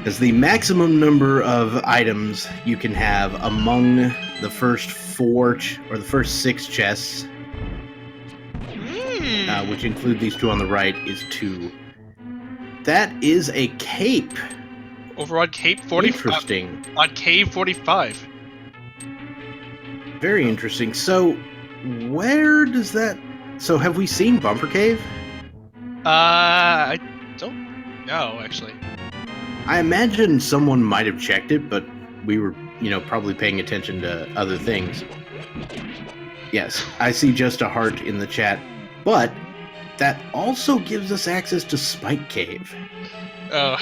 As the maximum number of items you can have among the first or the first 6 chests, which include these 2 on the right, is 2. That is a cape. Over on Cape 45. Interesting. On Cave 45. Very interesting. So, where does that... So, have we seen Bumper Cave? I don't know, actually. I imagine someone might have checked it, but we were, probably paying attention to other things. Yes, I see just a heart in the chat, but that also gives us access to Spike Cave. Oh.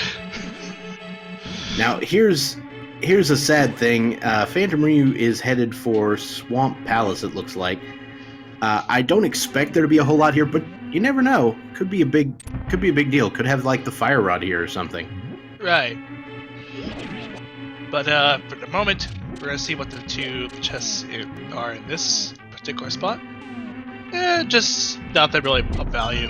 Now, here's a sad thing. Phantom Ryu is headed for Swamp Palace, it looks like. I don't expect there to be a whole lot here, but you never know. Could be a big deal. Could have, like, the fire rod here or something. Right. But for the moment, we're gonna see what the 2 chests are in this particular spot. Just not that really of value.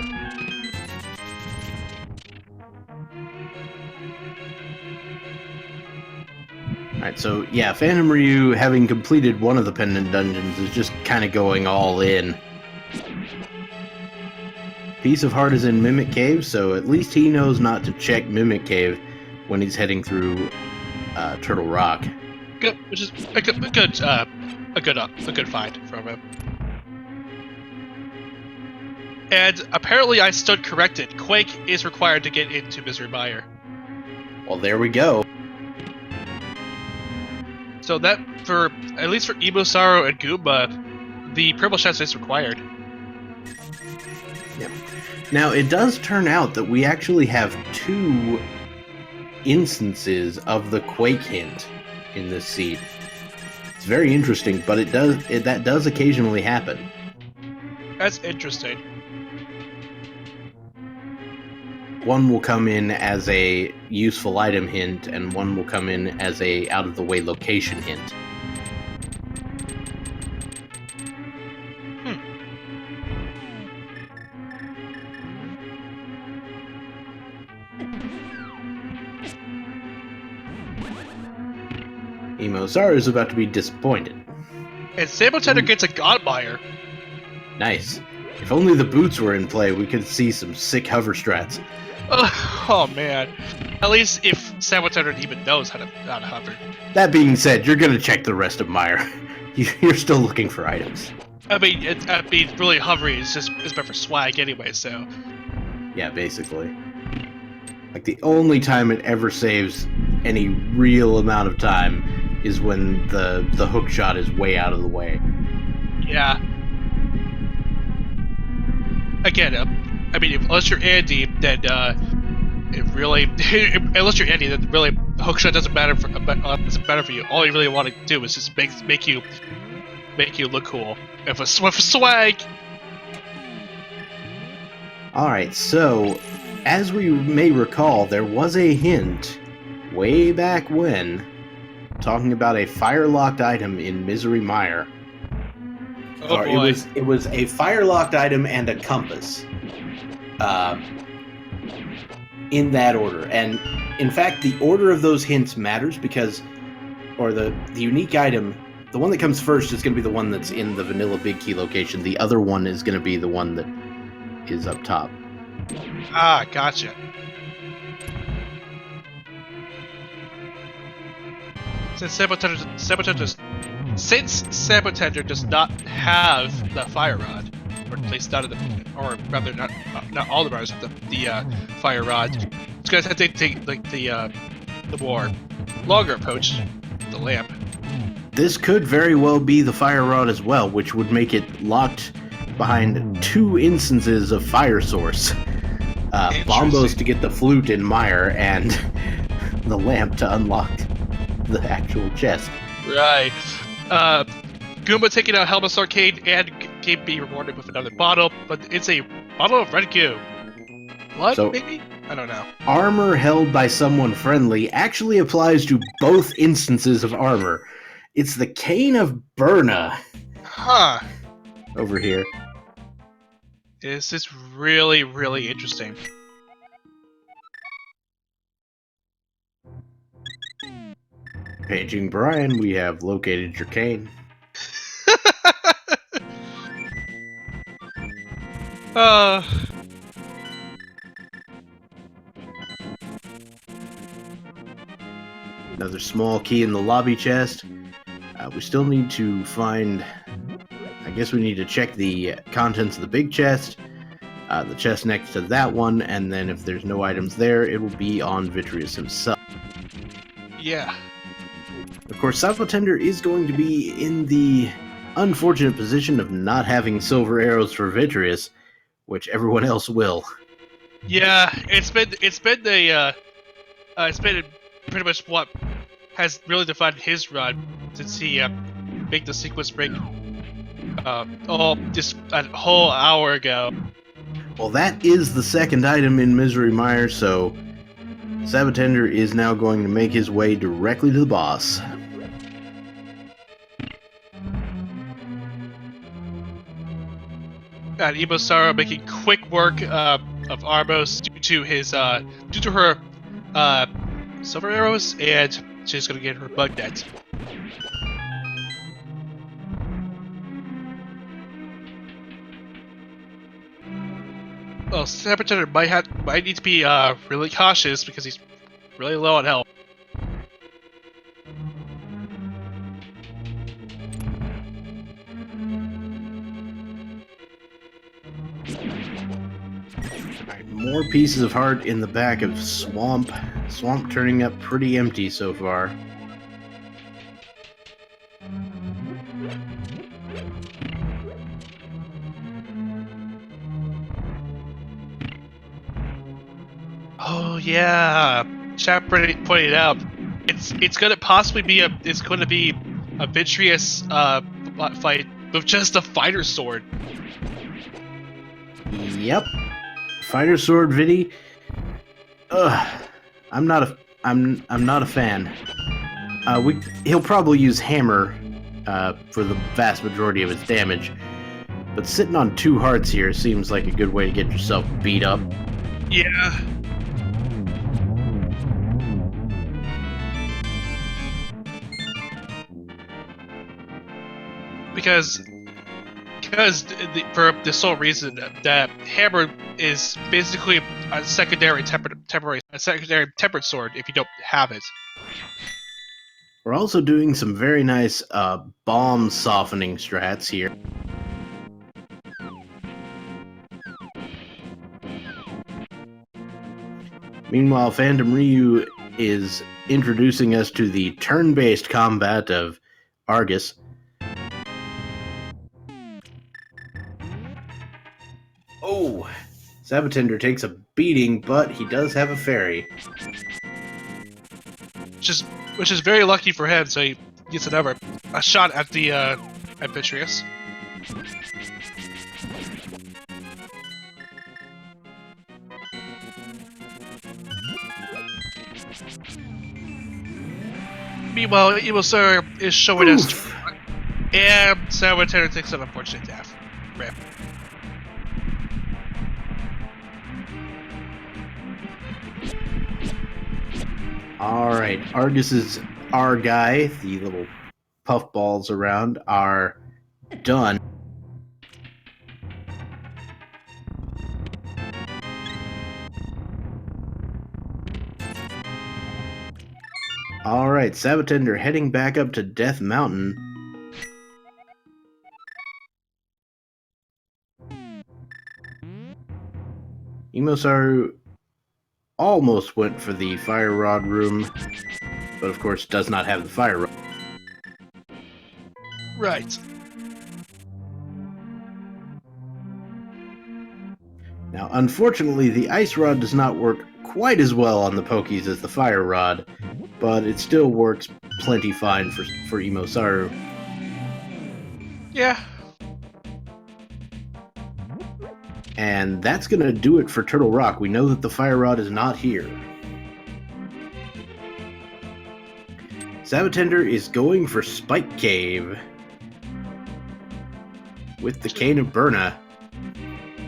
Alright, so yeah, Phantom Ryu, having completed one of the pendant dungeons, is just kind of going all in. Piece of Heart is in Mimic Cave, so at least he knows not to check Mimic Cave when he's heading through Turtle Rock. Good, which is a good find from him. And apparently I stood corrected. Quake is required to get into Misery Mire. Well, there we go. So that, at least for Imosaru and Goomba, the purple chest is required. Yep. Now, it does turn out that we actually have 2 instances of the Quake hint in this seed. It's very interesting, but that does occasionally happen. That's interesting. One will come in as a useful item hint, and one will come in as a out-of-the-way location hint. Imosaru is about to be disappointed. And Sabotator gets a Godmire. Nice. If only the boots were in play, we could see some sick hover strats. Oh man. At least if Sabotator even knows how to hover. That being said, you're gonna check the rest of Mire. You're still looking for items. I mean, really hovering is meant for swag anyway, so. Yeah, basically. Like, the only time it ever saves any real amount of time is when the hook shot is way out of the way. Yeah. Again, I mean, unless you're Andy, then it really, unless you're Andy, then really hookshot doesn't matter for you. All you really want to do is just make you look cool with a swag. All right, so as we may recall, there was a hint way back when talking about a fire-locked item in Misery Mire. Oh boy. It was a fire-locked item and a compass. In that order. And in fact, the order of those hints matters because, or the unique item, the one that comes first is going to be the one that's in the vanilla big key location. The other one is going to be the one that is up top. Ah, gotcha. Since Sabotender does not have the fire rod, or at least none of the, or rather not all the runners have the fire rod. It's gonna have to take like the more longer approach, the lamp. This could very well be the fire rod as well, which would make it locked behind 2 instances of fire source. Bombos to get the flute in Mire, and the lamp to unlock the actual chest. Right. Goomba taking out Helma's Arcade and can be rewarded with another bottle, but it's a bottle of red goo. Blood, So, maybe? I don't know. Armor held by someone friendly actually applies to both instances of armor. It's the Cane of Burna. Huh. Over here. This is really, really interesting. Paging Brian, we have located your cane. Another small key in the lobby chest. We still need to find... I guess we need to check the contents of the big chest, the chest next to that one, and then if there's no items there, it will be on Vitreous himself. Yeah. Of course, Sabotender is going to be in the unfortunate position of not having silver arrows for Vitreous, which everyone else will. Yeah, it's been pretty much what has really defined his run since he made the sequence break just a whole hour ago. Well, that is the second item in Misery Mire, so Sabotender is now going to make his way directly to the boss. And Ibosara making quick work of Arbos due to her silver arrows, and she's gonna get her bug net. Well, Sabotender might need to be really cautious because he's really low on health. Alright, more pieces of heart in the back of Swamp. Swamp turning up pretty empty so far. Oh yeah, chat pointed out it's gonna possibly be a Vitreous fight with just a fighter sword. Yep. Fighter sword Vidi. Ugh. I'm not a fan. He'll probably use hammer for the vast majority of his damage. But sitting on 2 hearts here seems like a good way to get yourself beat up. Yeah. Because for the sole reason that hammer is basically a secondary tempered sword if you don't have it. We're also doing some very nice bomb softening strats here. Meanwhile, Phantom Ryu is introducing us to the turn-based combat of Argus. Oh, Sabatender takes a beating, but he does have a fairy. Which is very lucky for him, so he gets a shot at the Amphitryon. Meanwhile, Evil Sir is showing us, and Sabatender takes an unfortunate death. Rip. Alright, Argus's R guy, the little puffballs around, are done. Alright, Sabatender heading back up to Death Mountain. Imosaru almost went for the Fire Rod room, but of course does not have the Fire Rod. Right. Now, unfortunately, the Ice Rod does not work quite as well on the Pokies as the Fire Rod, but it still works plenty fine for Imosaru. Yeah. And that's going to do it for Turtle Rock. We know that the Fire Rod is not here. Sabatender is going for Spike Cave with the Cane of Burna.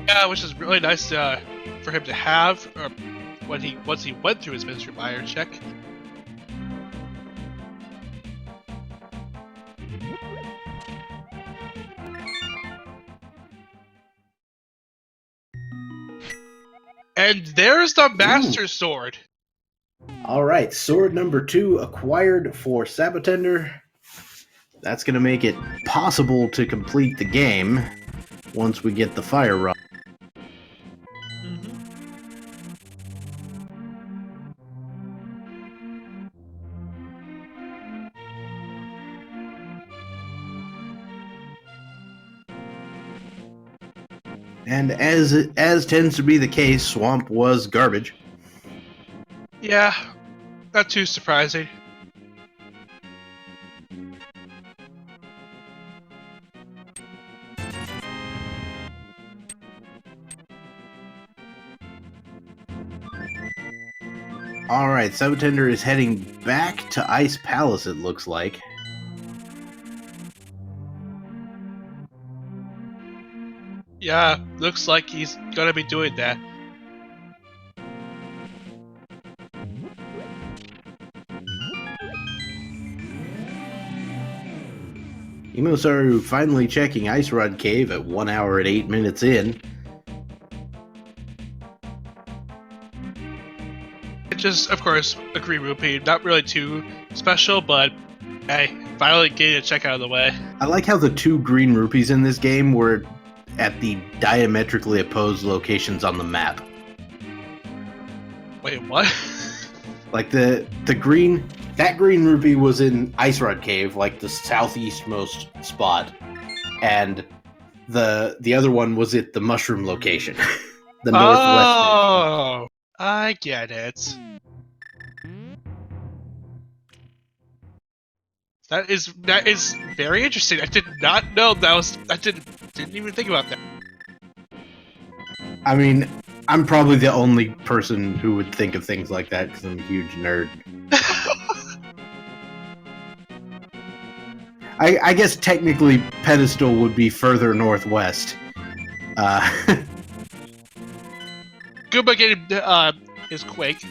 Yeah, which is really nice for him to have once he went through his Mystery Mire check. And there's the Master Sword. Alright, sword number 2 acquired for Sabatender. That's going to make it possible to complete the game once we get the Fire Rod. And as tends to be the case, Swamp was garbage. Yeah, not too surprising. Alright, Sabatender is heading back to Ice Palace, it looks like. Yeah, looks like he's gonna be doing that. Imosaru finally checking Ice Rod Cave at 1 hour and 8 minutes in. Just, of course, a green rupee. Not really too special, but hey, finally getting a check out of the way. I like how the 2 green rupees in this game were at the diametrically opposed locations on the map. Wait, what? Like that green rupee was in Ice Rod Cave, like the southeastmost spot, and the other one was at the mushroom location, the northwest. Oh, I get it. That is very interesting. I did not know that was. I didn't even think about that. I mean, I'm probably the only person who would think of things like that because I'm a huge nerd. I guess technically Pedestal would be further northwest. Goomba getting his Quake.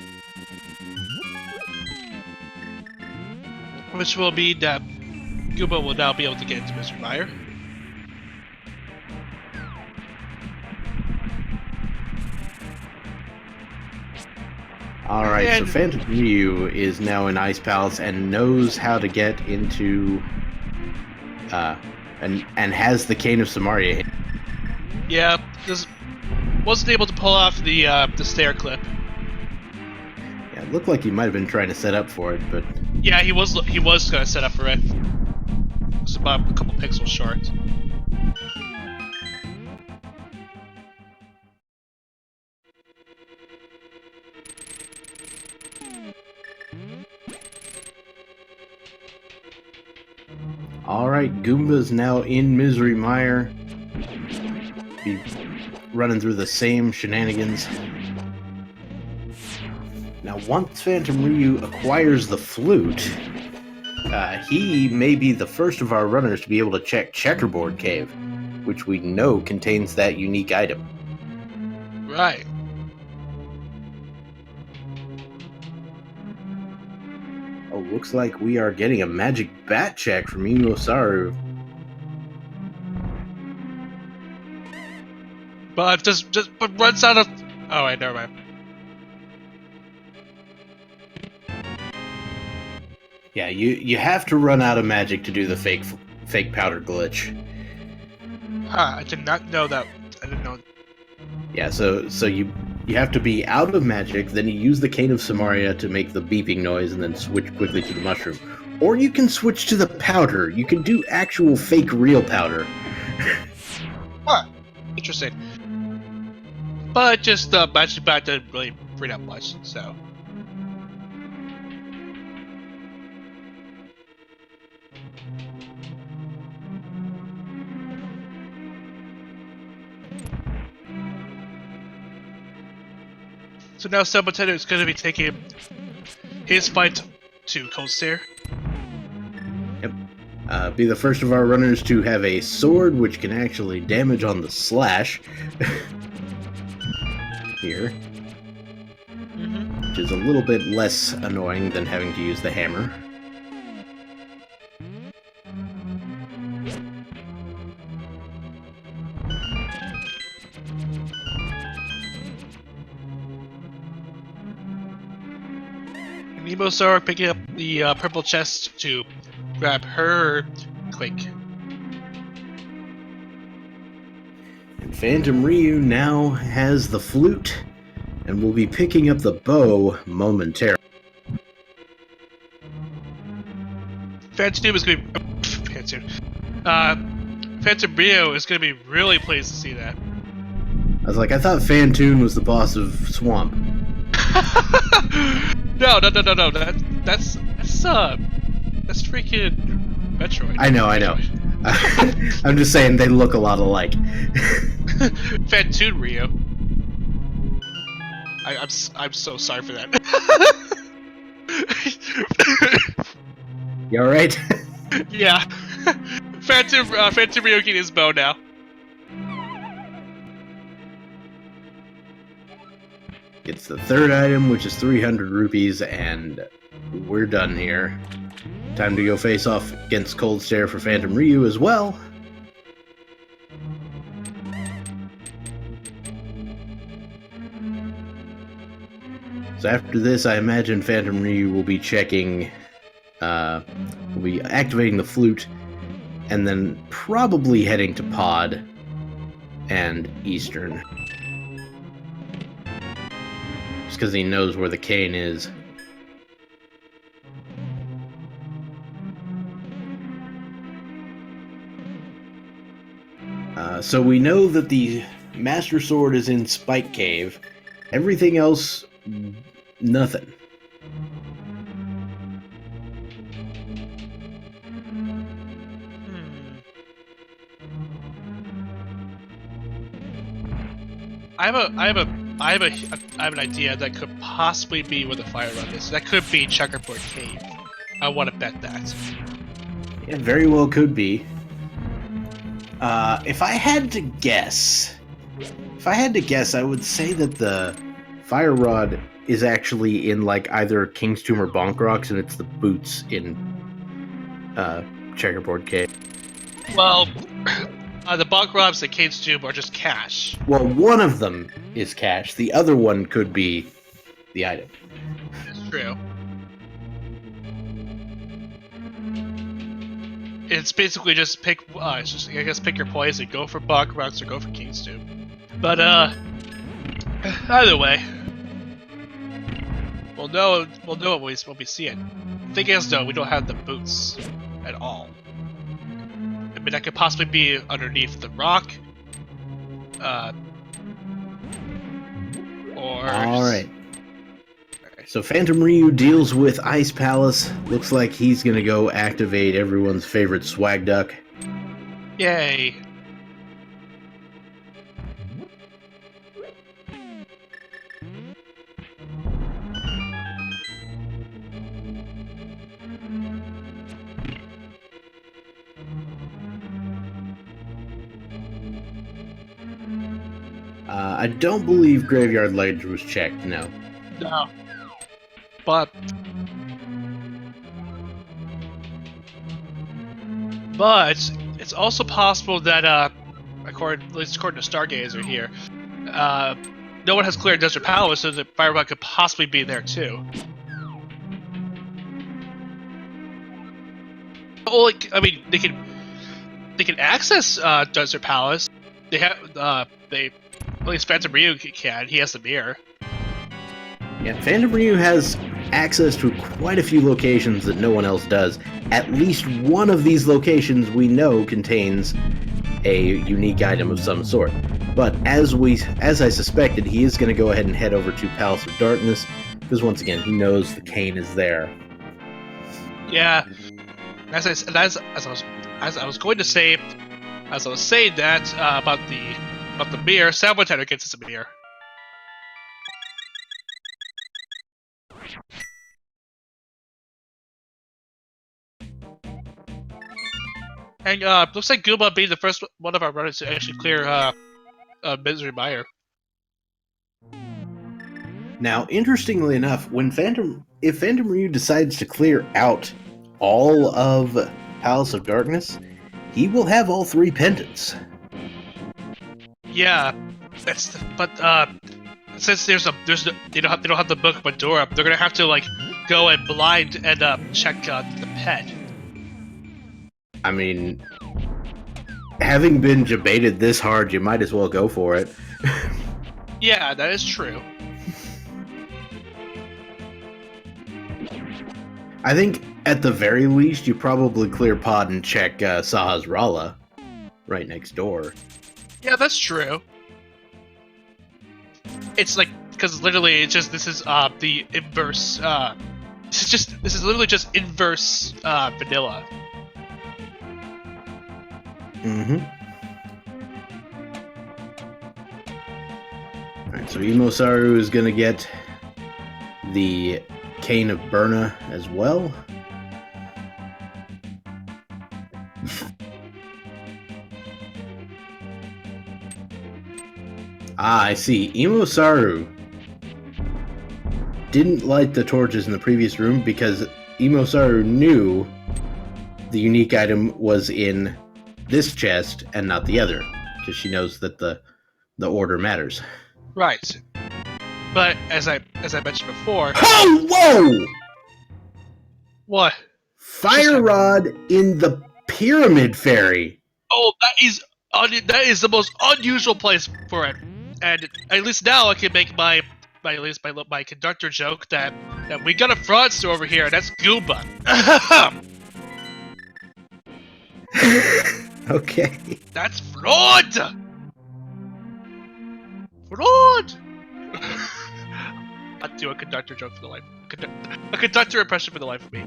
Which will mean that Goomba will now be able to get into Mystery Mire. Alright, so Phantom Ryu is now in Ice Palace and knows how to get into and has the Cane of Samaria. Yeah, just wasn't able to pull off the stair clip. Yeah, It looked like he might have been trying to set up for it, but Yeah, he was gonna set up for it. It's about a couple pixels short. all right, Goomba's now in Misery Mire. Be running through the same shenanigans. Now, once Phantom Ryu acquires the flute, he may be the first of our runners to be able to check Checkerboard Cave, which we know contains that unique item. Right. Oh, looks like we are getting a magic bat check from Imosaru. But but runs out of. Oh wait, never mind. Yeah, you have to run out of magic to do the fake powder glitch. Huh, I did not know that. I didn't know. Yeah, so you have to be out of magic, then you use the Cane of Samaria to make the beeping noise, and then switch quickly to the mushroom. Or you can switch to the powder. You can do actual fake real powder. Huh, interesting. But just the magic bat didn't really bring up much, so. So now Sabotato is going to be taking his fight to Cold Stare. Yep. Be the first of our runners to have a sword which can actually damage on the slash. Here. Which is a little bit less annoying than having to use the hammer. Nemosar picking up the purple chest to grab her Quake. And Phantom Ryu now has the flute and will be picking up the bow momentarily. Phantom is going to be... Phantom Ryu is going to be really pleased to see that. I was like, I thought Phantoon was the boss of Swamp. No. That's freaking Metroid. I know. I'm just saying they look a lot alike. Phantoon Ryu. I'm so sorry for that. You alright? Yeah. Phantom Ryu getting his bow now. It's the third item, which is 300 rupees, and we're done here. Time to go face off against Cold Stare for Phantom Ryu as well. So after this, I imagine Phantom Ryu will be checking, will be activating the flute, and then probably heading to Pod and Eastern. Just because he knows where the cane is. So we know that the Master Sword is in Spike Cave. Everything else, nothing. I have an idea that could possibly be where the fire run is. That could be Checkerboard Cave. I want to bet that. It very well could be. If I had to guess, I would say that the fire rod is actually in like either King's Tomb or Bonk Rocks, and it's the boots in Checkerboard Cave. Well, the Bonk Robs and Kane's Tomb are just cash. Well, one of them is cash. The other one could be the item. That's true. It's basically just pick. It's just, I guess, pick your poison. Go for Bonk Rocks or go for King's Tomb. But either way, We'll know when we see it. The thing is, though, we don't have the boots at all. I mean, that could possibly be underneath the rock. Or... Alright. So Phantom Ryu deals with Ice Palace. Looks like he's gonna go activate everyone's favorite swag duck. Yay! I don't believe Graveyard Ledge was checked, no. No. But it's also possible that at least according to Stargazer here, no one has cleared Desert Palace, so the Firebug could possibly be there too. Well, like, I mean, they can access Desert Palace. They have at least Phantom Ryu can. He has the mirror. Yeah, Phantom Ryu has access to quite a few locations that no one else does. At least one of these locations we know contains a unique item of some sort. But as I suspected, he is going to go ahead and head over to Palace of Darkness, because once again, he knows the cane is there. Yeah, as I was going to say, as I was saying that about the mirror, Saboteur gets us a mirror. And looks like Goomba being the first one of our runners to actually clear Misery Mire. Now, interestingly enough, if Phantom Ryu decides to clear out all of Palace of Darkness, he will have all 3 pendants. Yeah, but since they don't have the book of Pandora, they're gonna have to like go and blind and check the pet. I mean, having been debated this hard, you might as well go for it. Yeah, that is true. I think, at the very least, you probably clear Pod and check Saha's Rala right next door. Yeah, that's true. It's like, because literally, it's just, this is the inverse, this is literally just inverse vanilla. Mm-hmm. Alright, so Imosaru is gonna get the Cane of Burna as well. I see. Imosaru didn't light the torches in the previous room because Imosaru knew the unique item was in this chest and not the other, because she knows that the order matters. Right. But as I mentioned before. Oh, whoa! What? Fire rod in the Pyramid Fairy. Oh, that is the most unusual place for it. And at least now I can make my conductor joke that we got a fraudster over here, and that's Goomba. Okay. That's fraud! Fraud! I'll do a conductor joke for the life. A conductor impression for the life of me.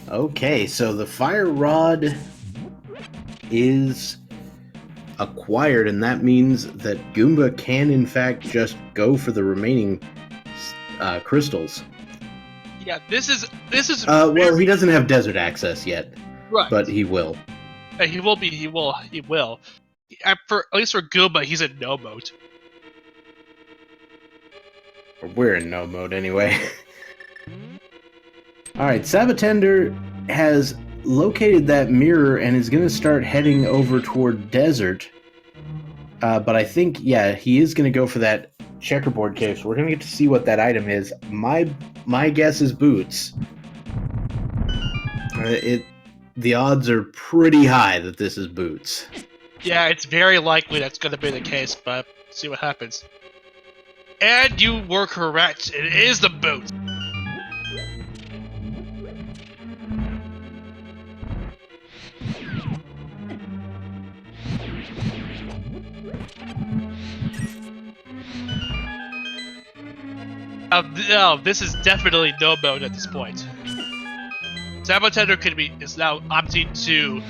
Okay, so the fire rod is acquired, and that means that Goomba can in fact just go for the remaining crystals. Yeah, this is. Well, he doesn't have desert access yet, right, but he will. He will. At least for Goomba, he's in no mode. We're in no mode anyway. Alright, Sabatender has located that mirror and is going to start heading over toward desert. But I think, yeah, he is going to go for that checkerboard cave, so we're going to get to see what that item is. My guess is boots. The odds are pretty high that this is Boots. Yeah, it's very likely that's going to be the case, but see what happens. And you were correct. It is the boot. No, this is definitely no mode at this point. Saboteur is now opting to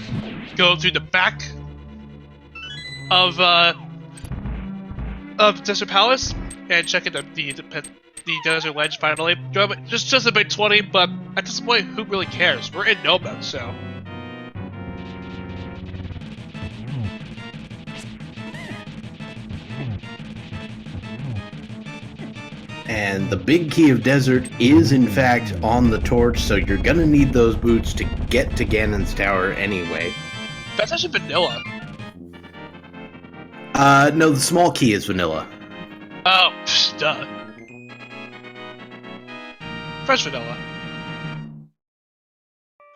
go through the back of Desert Palace and check in the Desert Ledge finally. Just a bit 20, but at this point, who really cares? We're in no mode, so. And the big key of Desert is in fact on the torch, so you're gonna need those boots to get to Ganon's tower anyway. That's actually vanilla. No, the small key is vanilla. Oh, duh. Fresh vanilla.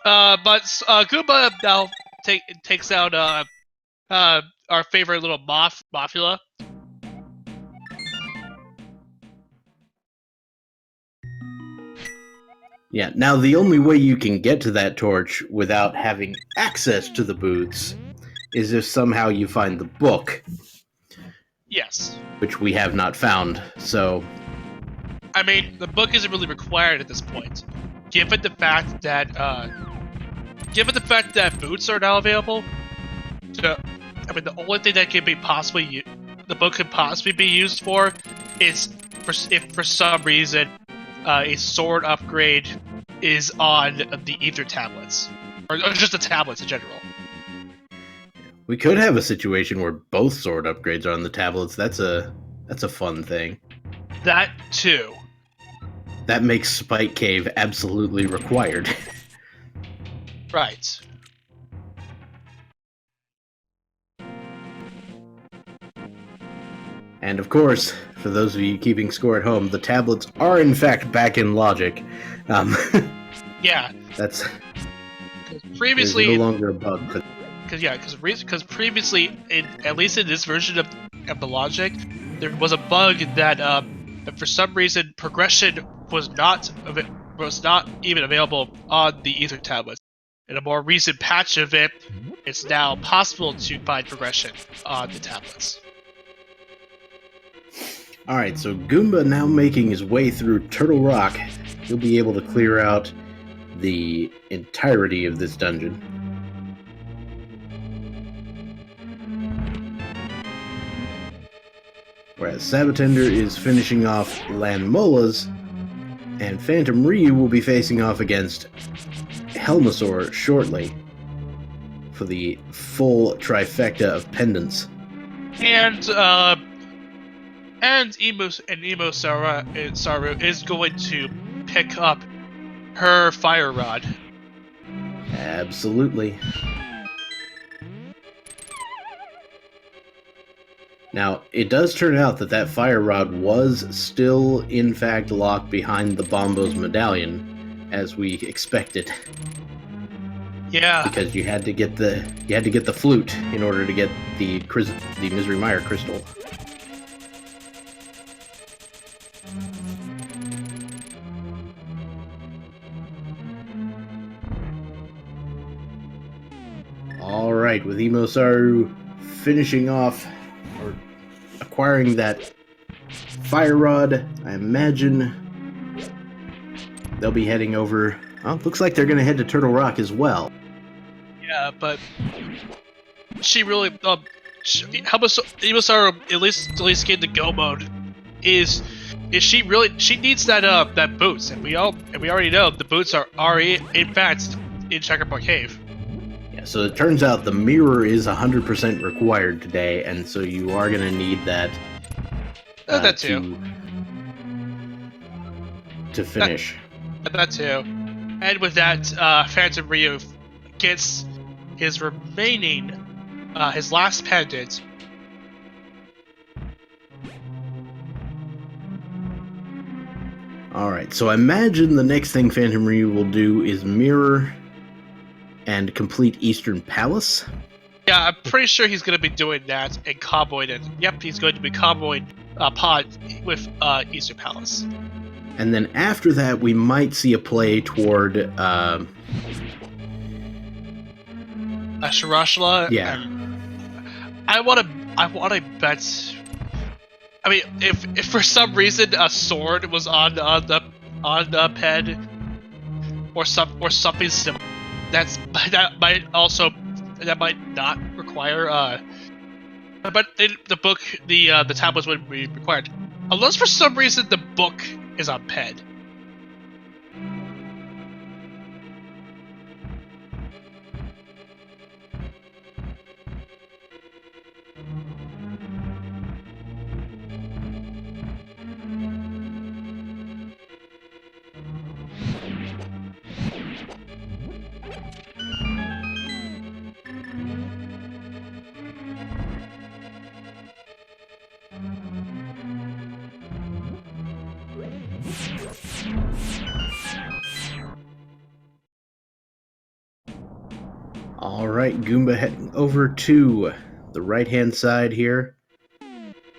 But Goomba now takes out our favorite little Mothula. Yeah, now the only way you can get to that torch without having access to the boots is if somehow you find the book. Yes. Which we have not found, so... I mean, the book isn't really required at this point. Given the fact that boots are now available, so, I mean, the only thing that can be the book could possibly be used for is if for some reason a sword upgrade is on the Ether tablets, or just the tablets in general. We could have a situation where both sword upgrades are on the tablets. That's a fun thing. That too. That makes Spike Cave absolutely required. Right. And of course, for those of you keeping score at home, the tablets are in fact back in logic. Yeah. That's previously no longer a bug. Because previously, at least in this version of the logic, there was a bug that for some reason progression was not even available on the Ether tablets. In a more recent patch of it, it's now possible to find progression on the tablets. Alright, so Goomba now making his way through Turtle Rock, he'll be able to clear out the entirety of this dungeon. Whereas Sabatender is finishing off Lanmola's, and Phantom Ryu will be facing off against Helmasaur shortly for the full trifecta of pendants. And Emo Saru is going to pick up her fire rod. Absolutely. Now, it does turn out that fire rod was still, in fact, locked behind the Bombo's medallion, as we expected. Yeah. Because you had to get the flute in order to get the Misery Mire crystal. All right, with Emosaru finishing off or acquiring that fire rod, I imagine they'll be heading over. Well, looks like they're going to head to Turtle Rock as well. Yeah, but she really, Emosaru at least get the go mode. Is she really? She needs that boots, and we already know the boots are in fact in Checkerboard Cave. Yeah, so it turns out the mirror is 100% required today, and so you are going to need that. That too. To finish. That too. And with that, Phantom Ryu gets his his last pendant. Alright, so I imagine the next thing Phantom Ryu will do is mirror and complete Eastern Palace. Yeah, I'm pretty sure he's going to be doing that and comboing it. Yep, he's going to be comboing Pod with Eastern Palace. And then after that, we might see a play toward Shirashla. Yeah. I want to bet. I mean, if for some reason a sword was on the pen, or something similar, that might not require but the book, the tablets would be required, unless for some reason the book is on pen. All right, Goomba heading over to the right-hand side here.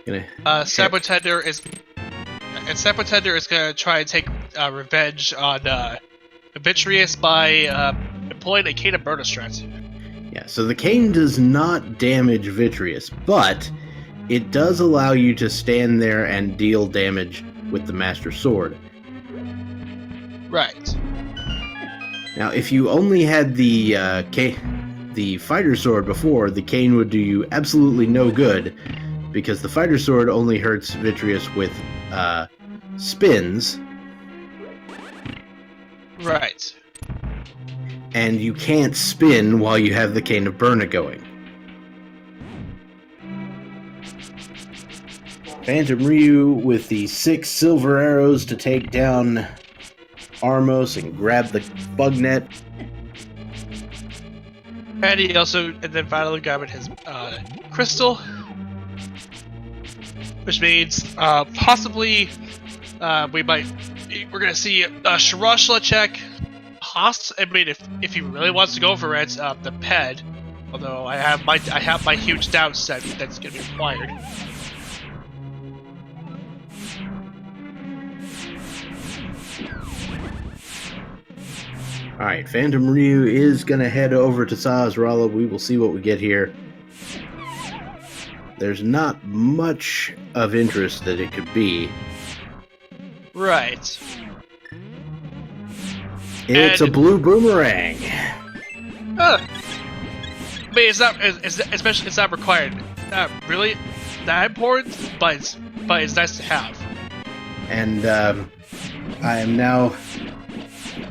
Sabotender is gonna try and take revenge on Vitreous by employing a Cane of Burner strat. Yeah, so the cane does not damage Vitreous, but it does allow you to stand there and deal damage with the Master Sword. Right. Now, if you only had the Fighter Sword before, the cane would do you absolutely no good, because the Fighter Sword only hurts Vitreous with spins. Right. And you can't spin while you have the Cane of Burna going. Phantom Ryu with the 6 silver arrows to take down Armos and grab the bug net. And he also, and then finally grabbing his crystal, which means possibly we're gonna see a Shirashla check. I mean, if he really wants to go for it, the ped. Although I have my huge doubts that that's gonna be required. Alright, Phantom Ryu is going to head over to Sahasrara. We will see what we get here. There's not much of interest that it could be. Right. It's a blue boomerang. I mean, it's not required. Not really that important, but it's nice to have. And I am now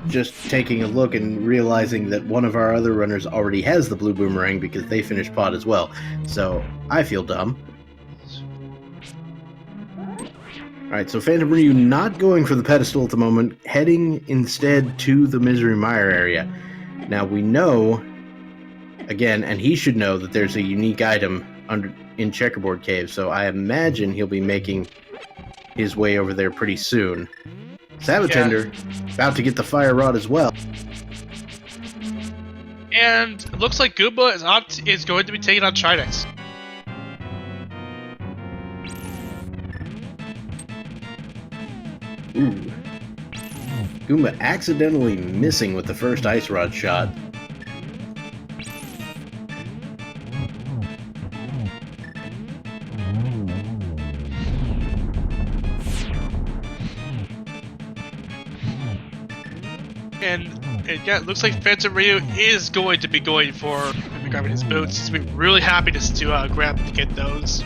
just taking a look and realizing that one of our other runners already has the blue boomerang because they finished pod as well. So I feel dumb. Alright, so Phantom Ryu not going for the pedestal at the moment, heading instead to the Misery Mire area. Now we know, again, and he should know that there's a unique item in Checkerboard Cave, so I imagine he'll be making his way over there pretty soon. Sabotender, about to get the fire rod as well. And it looks like Goomba is going to be taking on Trinex. Ooh. Goomba accidentally missing with the first ice rod shot. And yeah, it looks like Phantom Ryu is going to be going for grabbing his boots. He's been really happy to get those.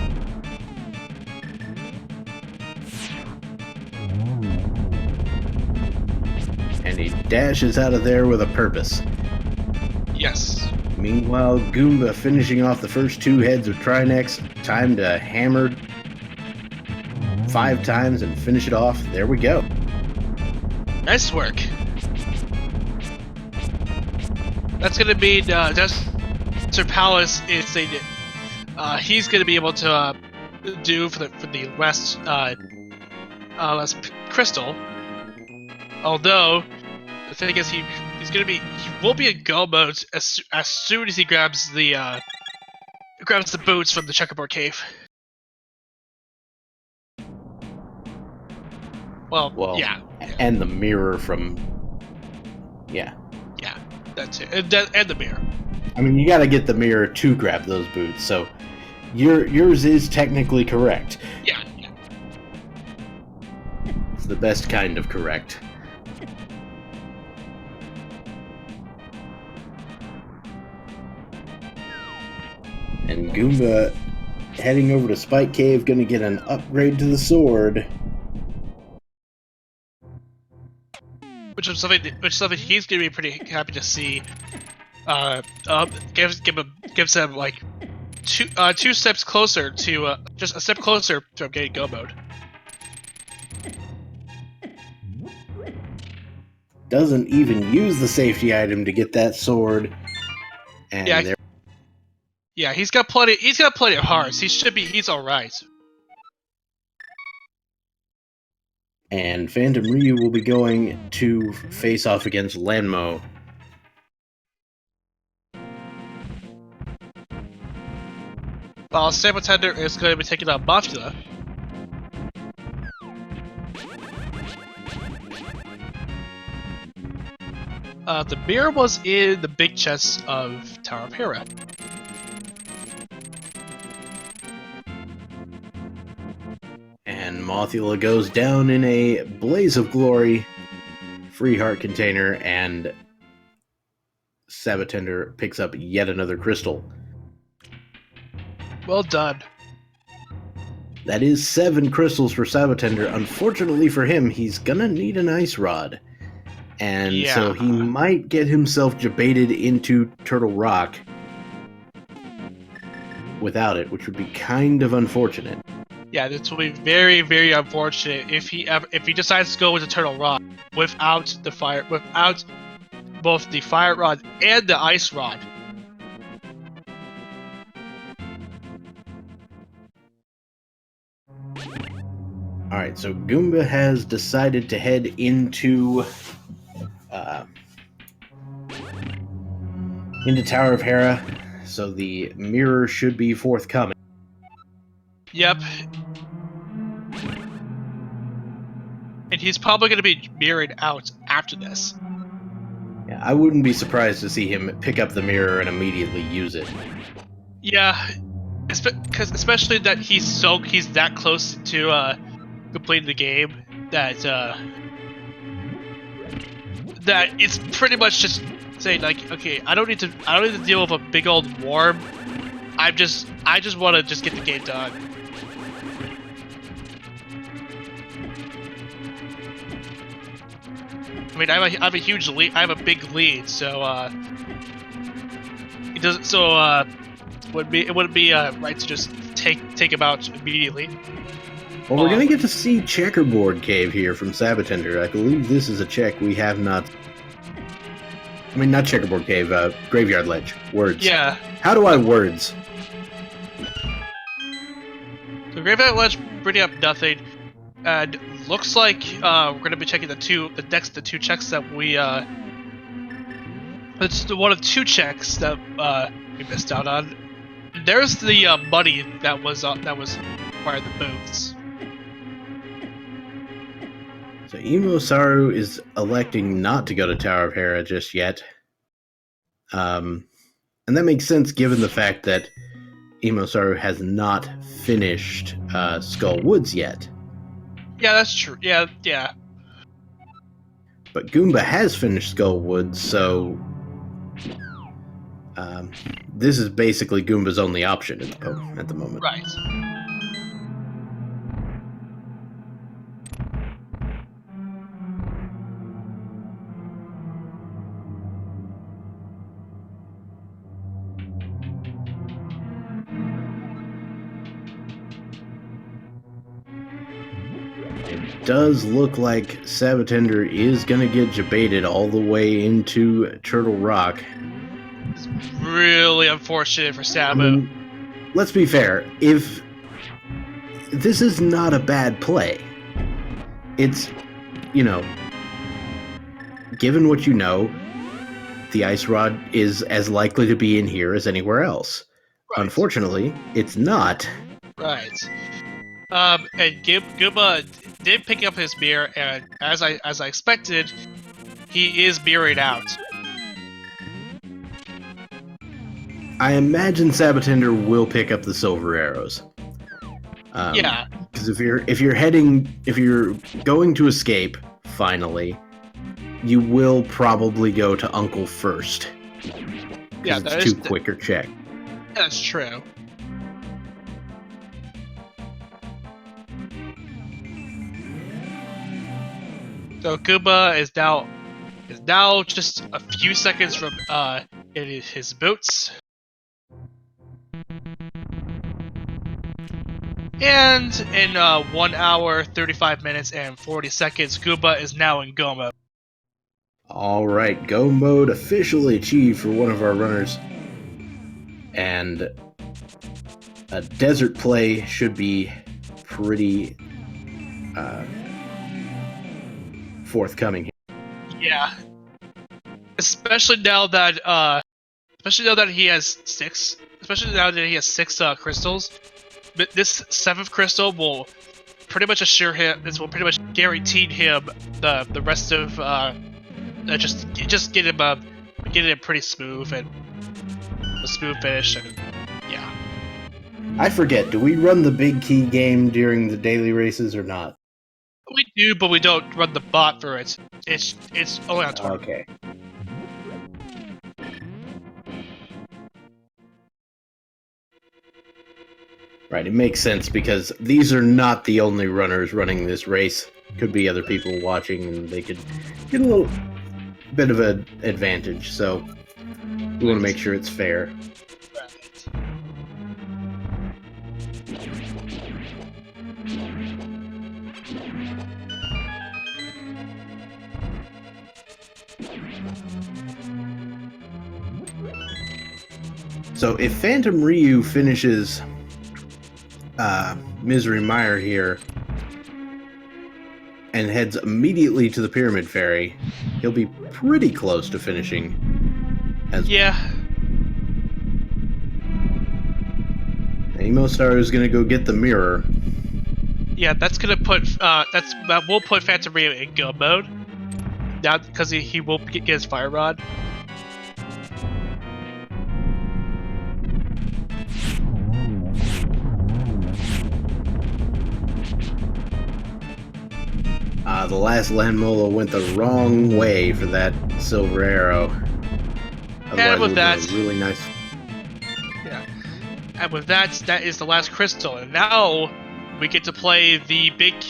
And he dashes out of there with a purpose. Yes. Meanwhile, Goomba finishing off the first 2 heads of Trinex. Time to hammer 5 times and finish it off. There we go. Nice work. That's gonna mean Sir Palace is saying he's gonna be able to do for the last crystal. Although The thing is, he will be in go mode as soon as he grabs the boots from the checkerboard cave. Well, yeah. And the mirror from... Yeah. Yeah, that's it. And the mirror. I mean, you gotta get the mirror to grab those boots, so... Yours is technically correct. Yeah. It's the best kind of correct. And Goomba, heading over to Spike Cave, gonna get an upgrade to the sword. Which is something he's gonna be pretty happy to see. Gives him like two steps closer to just a step closer to getting go mode. Doesn't even use the safety item to get that sword. And yeah, he's got plenty of hearts. He's alright. And Phantom Ryu will be going to face off against Lanmo. While Sabatender is going to be taking on Mothula. The mirror was in the big chest of Tower of Hera. And Mothula goes down in a blaze of glory. Free heart container, and Sabatender picks up yet another crystal. Well done. That is 7 crystals for Sabatender. Unfortunately for him, he's gonna need an ice rod. And so he might get himself debated into Turtle Rock without it, which would be kind of unfortunate. Yeah, this will be very, very unfortunate if he decides to go with the Turtle Rock without both the fire rod and the ice rod. Alright, so Goomba has decided to head into Tower of Hera, so the mirror should be forthcoming. Yep. And he's probably going to be mirrored out after this. Yeah, I wouldn't be surprised to see him pick up the mirror and immediately use it. Yeah, because especially that he's that close to completing the game that it's pretty much just saying like, okay, I don't need to deal with a big old worm. I just want to just get the game done. I mean, I have a huge lead. I have a big lead, so it doesn't. So it wouldn't be right to just take him out immediately. Well, we're gonna get to see Checkerboard Cave here from Sabatender. I believe this is a check we have not. I mean, not Checkerboard Cave. Graveyard Ledge. Words. Yeah. How do I words? The Graveyard Ledge bringing up nothing. And looks like we're gonna be checking the two checks that we it's one of 2 checks that we missed out on. There's the money that was part of the booths. So Imo-Saru is electing not to go to Tower of Hera just yet. And that makes sense given the fact that Imo-Saru has not finished Skull Woods yet. Yeah, that's true. Yeah. But Goomba has finished Skull Woods, so this is basically Goomba's only option at the moment. Right. It does look like Sabatender is going to get debated all the way into Turtle Rock. It's really unfortunate for Sabu. I mean, let's be fair. If this is not a bad play, it's, given what you know, the ice rod is as likely to be in here as anywhere else. Right. Unfortunately, it's not. Right. And Goomba did pick up his beer, and as I expected, he is beering out. I imagine Sabatender will pick up the silver arrows. Yeah. Because if you're going to escape, finally, you will probably go to Uncle first. Yeah, it's too quicker check. That's true. So Goomba is now just a few seconds from getting his boots. And in 1 hour, 35 minutes, and 40 seconds, Goomba is now in go mode. Alright, go mode officially achieved for one of our runners. And a desert play should be pretty forthcoming here. Yeah. Especially now that he has six crystals. But this 7th crystal will pretty much assure him. This will pretty much guarantee him the rest of just get him pretty smooth and a smooth finish. And yeah. I forget. Do we run the big key game during the daily races or not? We do, but we don't run the bot for it. It's only on tournament. Okay. Right, it makes sense because these are not the only runners running this race. Could be other people watching, and they could get a little bit of an advantage. So we want to make sure it's fair. So if Phantom Ryu finishes Misery Mire here and heads immediately to the Pyramid Fairy, he'll be pretty close to finishing as yeah. Emostar is going to go get the mirror. Yeah, that's gonna put that will put Phantom Ryu in go mode. Now, because he will get his fire rod. The last Landmola went the wrong way for that silver arrow. Otherwise, and with that, really nice. Yeah, and with that, that is the last crystal, and now we get to play the big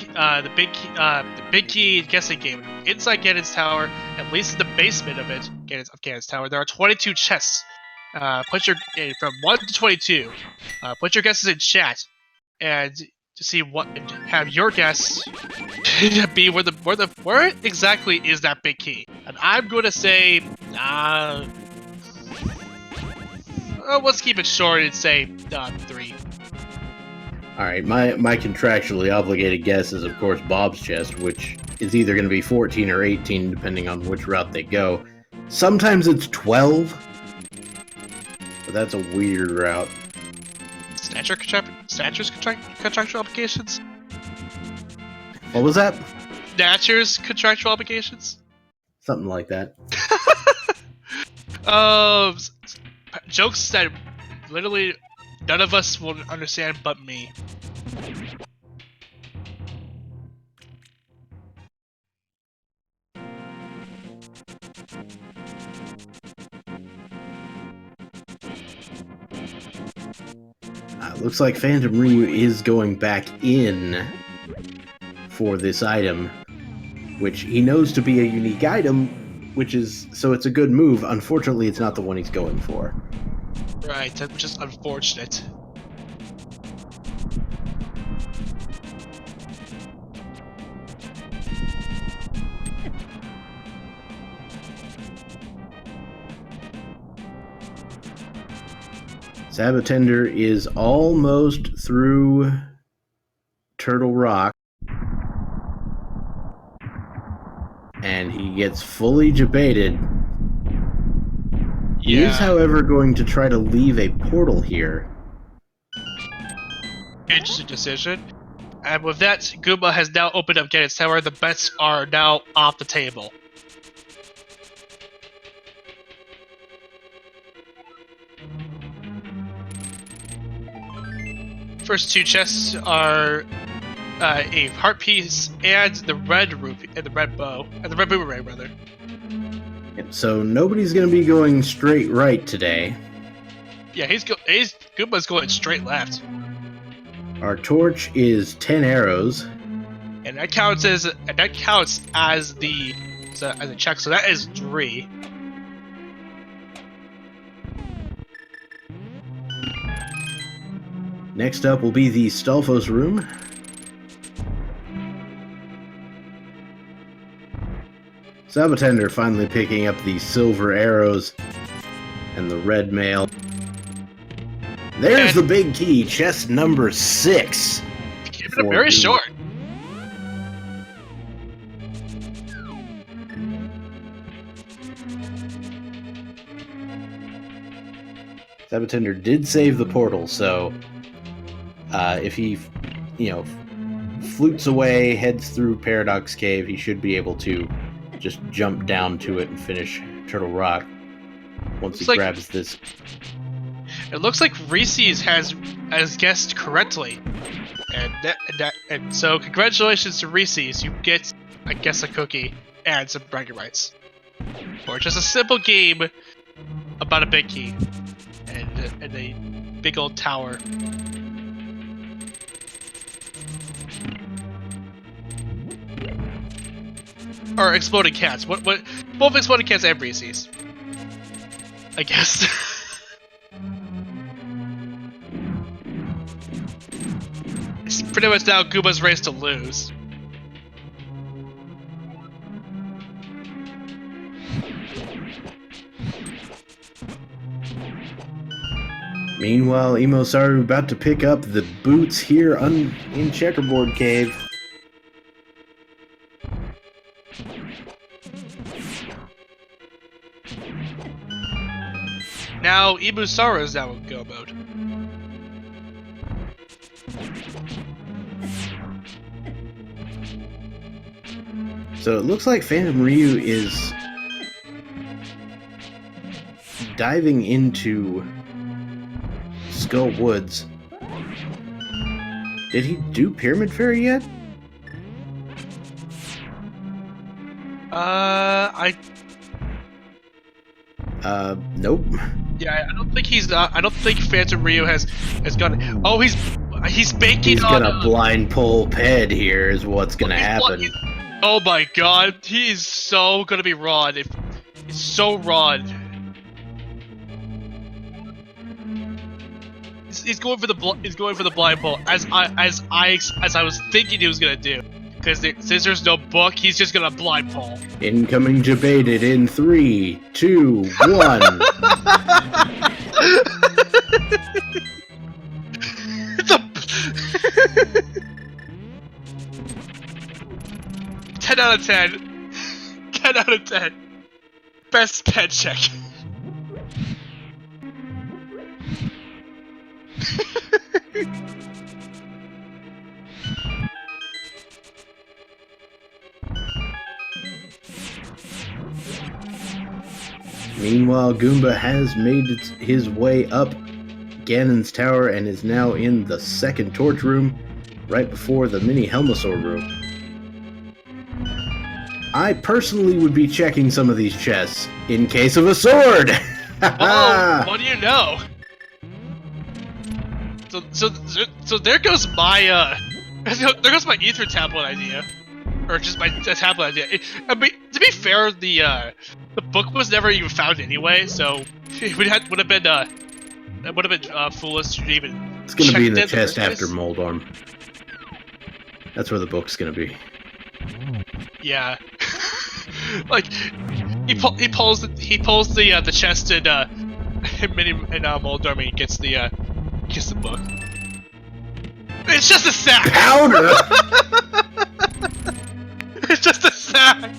key guessing game inside Ganon's tower. At least in the basement of Ganon's tower, there are 22 chests. Put your from 1 to 22. Put your guesses in chat, and to see what have your guess be where exactly is that big key. And I'm going to say, let's keep it short and say 3. All right, my contractually obligated guess is, of course, Bob's chest, which is either going to be 14 or 18, depending on which route they go. Sometimes it's 12, but that's a weird route. Snatcher's contractual obligations? What was that? Snatcher's contractual obligations? Something like that. Jokes that literally none of us will understand but me. Looks like Phantom Ryu is going back in for this item, which he knows to be a unique item, so it's a good move. Unfortunately, it's not the one he's going for. Right, that's just unfortunate. Sabatender is almost through Turtle Rock. And he gets fully debated. Yeah. He is, however, going to try to leave a portal here. Interesting decision. And with that, Goomba has now opened up Ganon's Tower. The bets are now off the table. First two chests are a heart piece and the red rupee and the red bow and the red boomerang, rather. Yep, so nobody's going to be going straight right today. Yeah, Goomba's going straight left. Our torch is 10 arrows. And that counts as the as a check, so that is 3. Next up will be the Stalfos room. Sabatender finally picking up the silver arrows and the red mail. There's the big key, chest number 6. Keeping it very short. Sabatender did save the portal, so if he, flutes away, heads through Paradox Cave, he should be able to just jump down to it and finish Turtle Rock once he grabs this. It looks like Reese's has guessed correctly, and so congratulations to Reese's. You get, I guess, a cookie and some bragging rights, or just a simple game about a big key and a big old tower. Or exploding cats. What? Both exploding cats and Reese's, I guess. It's pretty much now Goomba's race to lose. Meanwhile, Imosaru about to pick up the boots here in Checkerboard Cave. Now Ibusaru is now in go mode. So it looks like Phantom Ryu is diving into Skull Woods. Did he do Pyramid Fairy yet? Nope. Yeah, I don't think he's. I don't think Phantom Ryu has gone. Oh, he's banking He's on. gonna blind pull Ped here. Is what's gonna happen. Oh my god, he is so gonna be Rod. He's so Rod. He's going for the blind pull as I was thinking he was gonna do. Because since there's no book, he's just gonna blind pull. Incoming debated in 3, 2, 1. It's a 10 out of 10. 10 out of 10. Best pet check. Meanwhile, Goomba has made his way up Ganon's tower and is now in the second torch room, right before the mini Helmasaur room. I personally would be checking some of these chests in case of a sword. Oh, what do you know? So there goes my there goes my ether tablet idea, or just my tablet idea. I mean, to be fair, the book was never even found anyway, so it would have been foolish to even. It's gonna be in the chest after Moldorm. That's where the book's gonna be. Yeah, like he pulls the chest in Moldorm and he gets the book. It's just a sack. Powder. It's just a sack.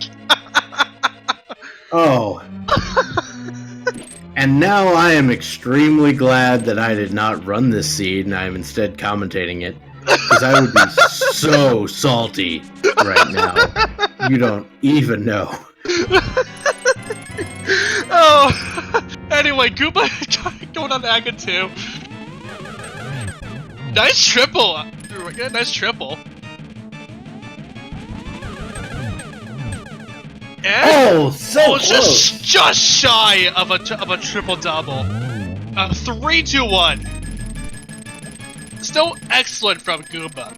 now I am extremely glad that I did not run this seed and I am instead commentating it. Because I would be so salty right now. You don't even know. Oh, anyway, Goomba going on Aga 2. Nice triple. Yeah, nice triple. And So close. just shy of a triple double. 3-2-1. Still excellent from Goomba.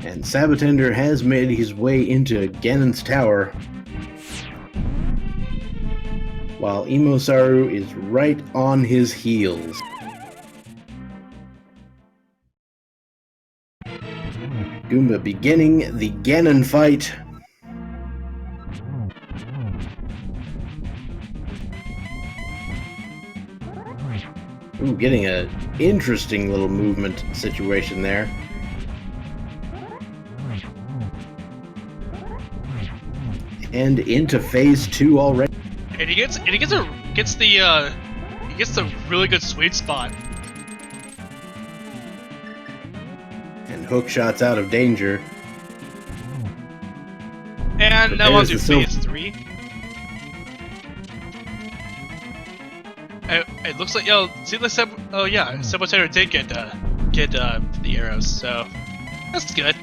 And Sabatender has made his way into Ganon's tower, while Imosaru is right on his heels. Goomba beginning the Ganon fight. Ooh, getting an interesting little movement situation there. And into phase 2 already. And he gets the really good sweet spot. And hook shots out of danger. And now on to phase 3. It looks like Saboteur did get the arrows, so that's good.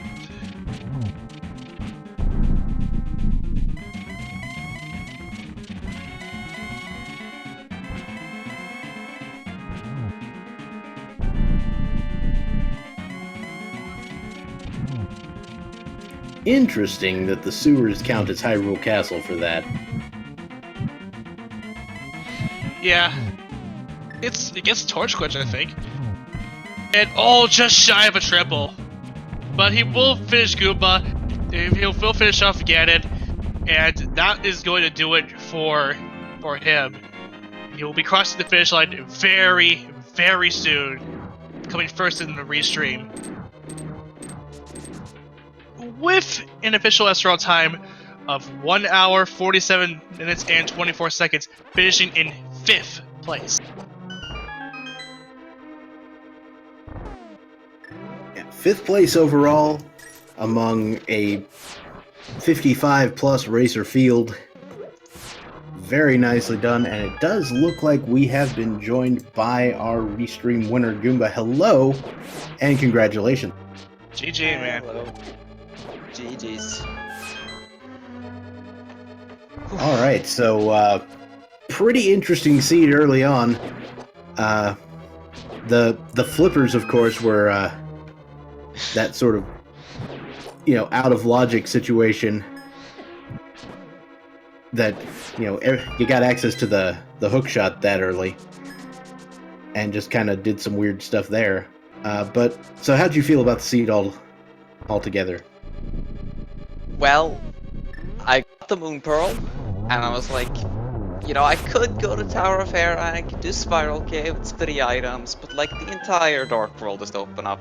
Interesting that the sewers count as Hyrule Castle for that. Yeah. It gets Torch Quench, I think. And just shy of a triple. But he will finish Goomba. He'll finish off Ganon. And that is going to do it for him. He will be crossing the finish line very, very soon. Coming first in the restream. With an official SRL time of 1 hour, 47 minutes, and 24 seconds, finishing in 5th place. Yeah, 5th place overall among a 55-plus racer field. Very nicely done, and it does look like we have been joined by our restream winner, Goomba. Hello, and congratulations. GG, man. Hello. GG's. Alright, so pretty interesting seed early on. The flippers, of course, were that sort of, out of logic situation that, you got access to the hook shot that early and just kind of did some weird stuff there. But so how'd you feel about the seed altogether? Well, I got the Moon Pearl, and I was like, I could go to Tower of Hera, I could do Spiral Cave, it's 3 items, but like the entire Dark World just opened up.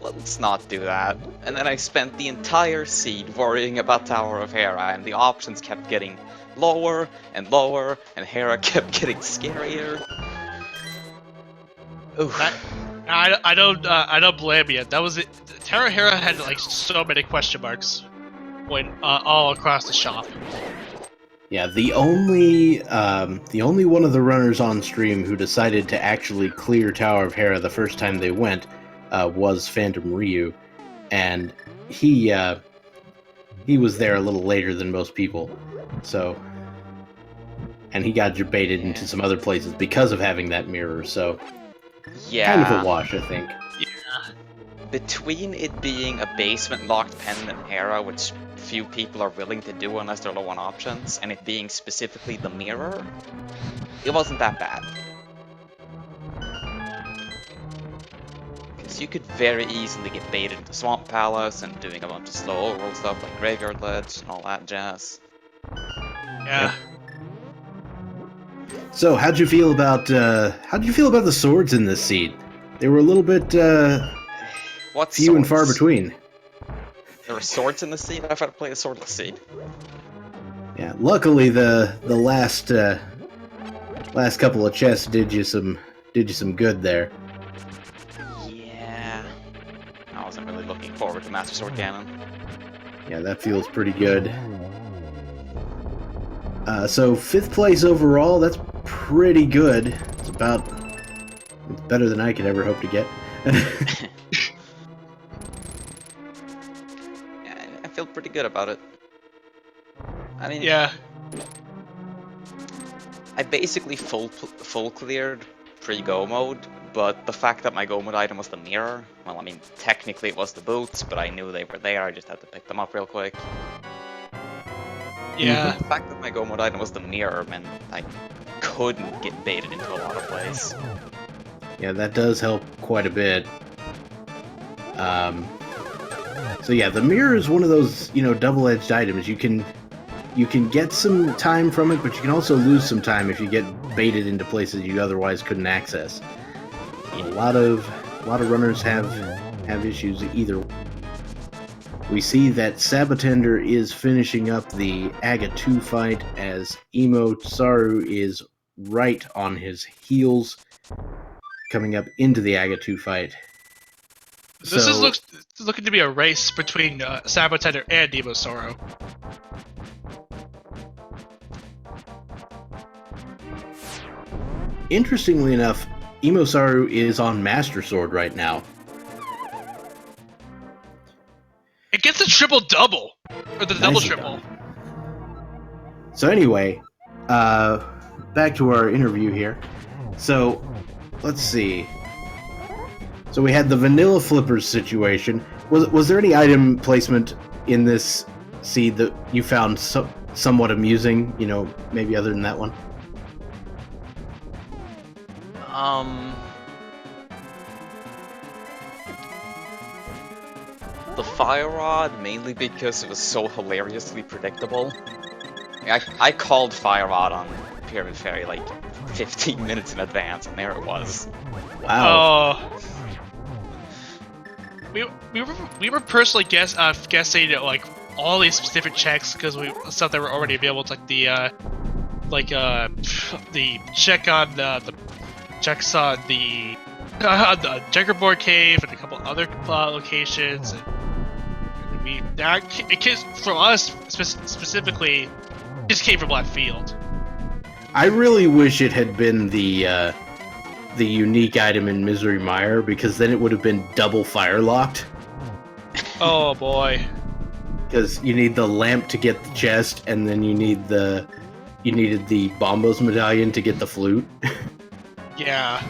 Let's not do that. And then I spent the entire seed worrying about Tower of Hera, and the options kept getting lower and lower, and Hera kept getting scarier. Oof. I don't blame you. That was it. Terra Hera had like so many question marks when all across the shop. Yeah, the only one of the runners on stream who decided to actually clear Tower of Hera the first time they went was Phantom Ryu, and he was there a little later than most people, so, and he got baited into some other places because of having that mirror, so yeah, kind of a wash, I think. Yeah. Between it being a basement locked pendant era, which few people are willing to do unless they're low on options, and it being specifically the mirror, it wasn't that bad. Because you could very easily get baited into Swamp Palace and doing a bunch of slow overworld stuff like Graveyard Ledge and all that jazz. Yeah. So, how'd you feel about the swords in this seed? They were a little bit What few and far swords? between. There were swords in the seed? I've had to play a swordless seed. Yeah, luckily the last couple of chests did you some good there. Yeah. I wasn't really looking forward to Master Sword Ganon. Yeah, that feels pretty good. So 5th place overall, that's pretty good. It's better than I could ever hope to get. Yeah, I feel pretty good about it. I mean, Yeah. I basically full cleared pre-go mode, but the fact that my go mode item was the mirror, well, I mean, technically it was the boots, but I knew they were there, I just had to pick them up real quick. Yeah. The fact that my go mode item was the mirror meant I couldn't get baited into a lot of plays. Yeah, that does help quite a bit. So yeah, the mirror is one of those, double-edged items. You can get some time from it, but you can also lose some time if you get baited into places you otherwise couldn't access. A lot of runners have issues either way. We see that Sabatender is finishing up the Aga 2 fight as Emo Saru is right on his heels coming up into the Aga 2 fight. This is looking to be a race between Sabatender and Nemo Soro. Interestingly enough, Emo Saru is on Master Sword right now. It gets a triple-double! Or the double-triple. So anyway, back to our interview here. So, let's see. So we had the vanilla flippers situation. Was there any item placement in this seed that you found somewhat amusing, maybe other than that one? The Fire Rod, mainly because it was so hilariously predictable. I called Fire Rod on Pyramid Fairy like 15 minutes in advance, and there it was. Wow. Oh. We were personally guessing at like all these specific checks because stuff that were already available, like the check on the checks on the checkerboard cave and a couple other locations. And for us specifically, just came from left field. I really wish it had been the unique item in Misery Mire, because then it would have been double fire locked. Oh boy. Because you need the lamp to get the chest, and then you needed the Bombos medallion to get the flute. Yeah.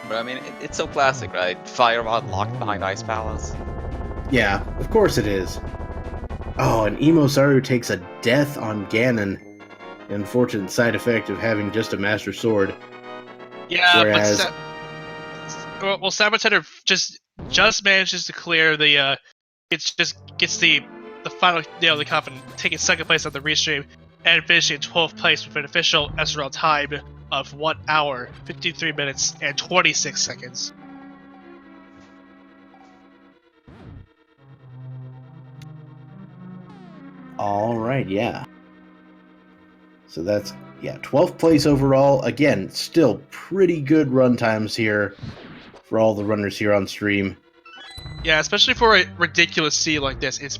But I mean, it's so classic, right? Fire Rod locked behind Ice Palace. Yeah, of course it is. Oh, and Emo Saru takes a death on Ganon. The unfortunate side effect of having just a Master Sword. Yeah, Whereas... but Sabatender just manages to clear the gets the final nail of the coffin, taking second place on the restream, and finishing 12th place with an official SRL time of 1 hour, 53 minutes, and 26 seconds. All right, yeah. So that's 12th place overall. Again, still pretty good run times here for all the runners here on stream. Yeah, especially for a ridiculous seed like this. It's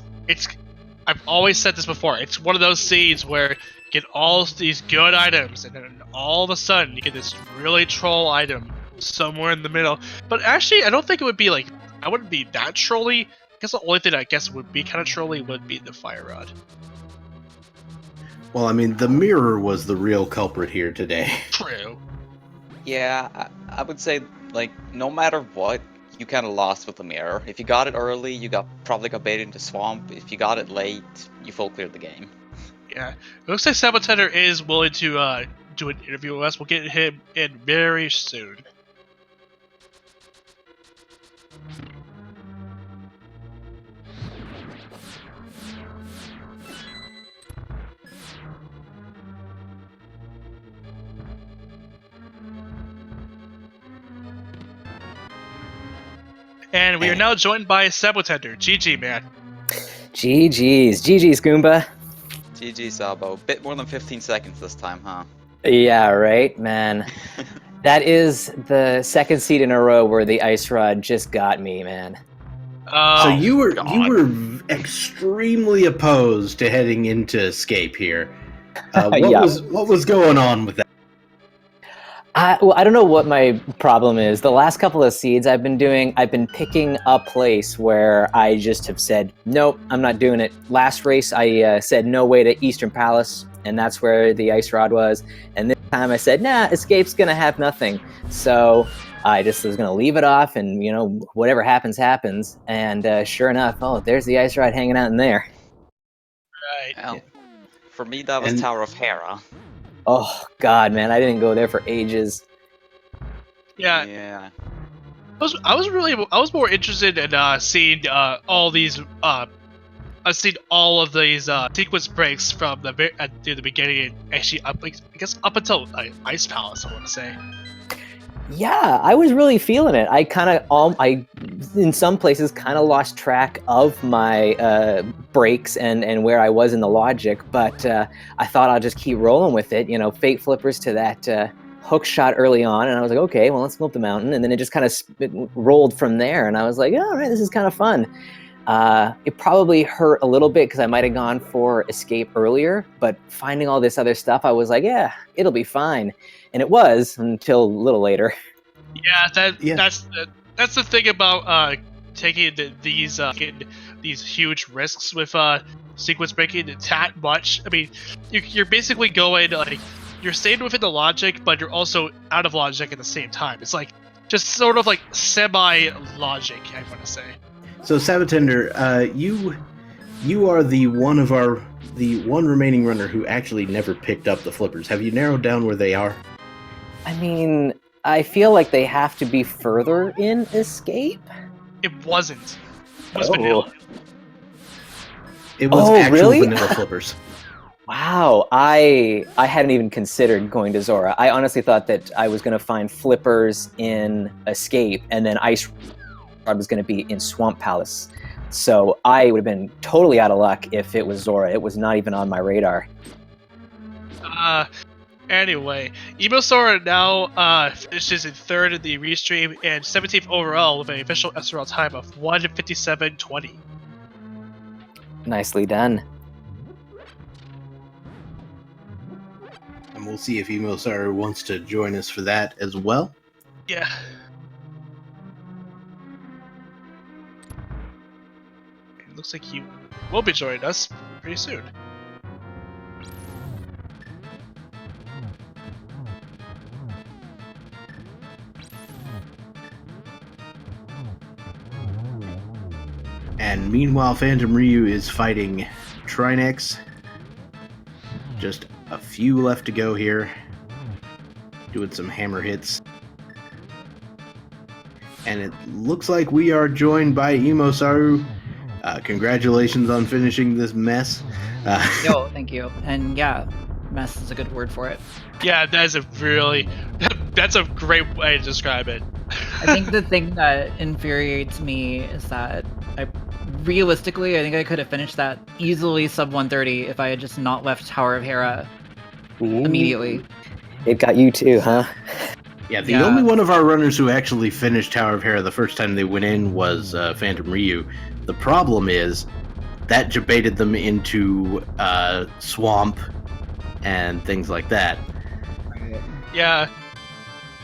I've always said this before. It's one of those seeds where you get all these good items, and then all of a sudden you get this really troll item somewhere in the middle. But actually, I don't think it would be like, I wouldn't be that trolly. I guess the only thing I guess would be kind of trolly would be the Fire Rod. Well, I mean, the mirror was the real culprit here today. True. Yeah, I would say, like, no matter what, you kind of lost with the mirror. If you got it early, you probably got baited into Swamp. If you got it late, you full cleared the game. Yeah, it looks like Sabatender is willing to do an interview with us. We'll get him in very soon. And we are now joined by Sabotender. GG, man. GG's Goomba. GG, Sabo. Bit more than 15 seconds this time, huh? Yeah, right, man. That is the second seed in a row where the ice rod just got me, man. So you were God. extremely opposed to heading into Escape here. Yeah. What was going on with that? Well, I don't know what my problem is. The last couple of seeds I've been doing, I've been picking a place where I just have said, nope, I'm not doing it. Last race, I said no way to Eastern Palace, and that's where the ice rod was. And this time I said, nah, Escape's gonna have nothing. So I just was gonna leave it off, and whatever happens, happens. And sure enough, oh, there's the ice rod hanging out in there. Right. Well, for me, that was And- Tower of Hera. Oh God, man, I didn't go there for ages. Yeah. I was more interested in seeing all these I've seen all of these sequence breaks from the the beginning, actually I guess up until Ice Palace, I want to say. Yeah, I was really feeling it. I in some places kind of lost track of my breaks and where I was in the logic, but I thought I'll just keep rolling with it. Fake flippers to that hook shot early on, and I was like, okay, well, let's go up the mountain, and then it just kind of rolled from there, and I was like, all right, this is kind of fun. It probably hurt a little bit because I might have gone for Escape earlier, but finding all this other stuff, I was like, yeah, it'll be fine. And it was until a little later. Yeah, that's the thing about taking these huge risks with sequence breaking that much. I mean, you're basically going you're staying within the logic, but you're also out of logic at the same time. It's like just sort of like semi logic, I want to say. So Sabotender, you are the one remaining runner who actually never picked up the flippers. Have you narrowed down where they are? I mean, I feel like they have to be further in Escape. It wasn't. It was vanilla. It was actual really? vanilla flippers. Wow, I hadn't even considered going to Zora. I honestly thought that I was going to find flippers in Escape, and then Ice Rod was going to be in Swamp Palace. So I would have been totally out of luck if it was Zora. It was not even on my radar. Anyway, Emosora now finishes in 3rd in the restream and 17th overall with an official SRL time of 1:57:20. Nicely done. And we'll see if Emosar wants to join us for that as well. Yeah. It looks like you will be joining us pretty soon. And meanwhile, Phantom Ryu is fighting Trinex. Just a few left to go here. Doing some hammer hits. And it looks like we are joined by Emosaru. Congratulations on finishing this mess. Yo, thank you. And yeah, mess is a good word for it. Yeah, that's a great way to describe it. I think the thing that infuriates me is that realistically, I think I could have finished that easily sub 130 if I had just not left Tower of Hera immediately. It got you too, huh? Yeah, the only one of our runners who actually finished Tower of Hera the first time they went in was Phantom Ryu. The problem is that baited them into Swamp and things like that. Yeah.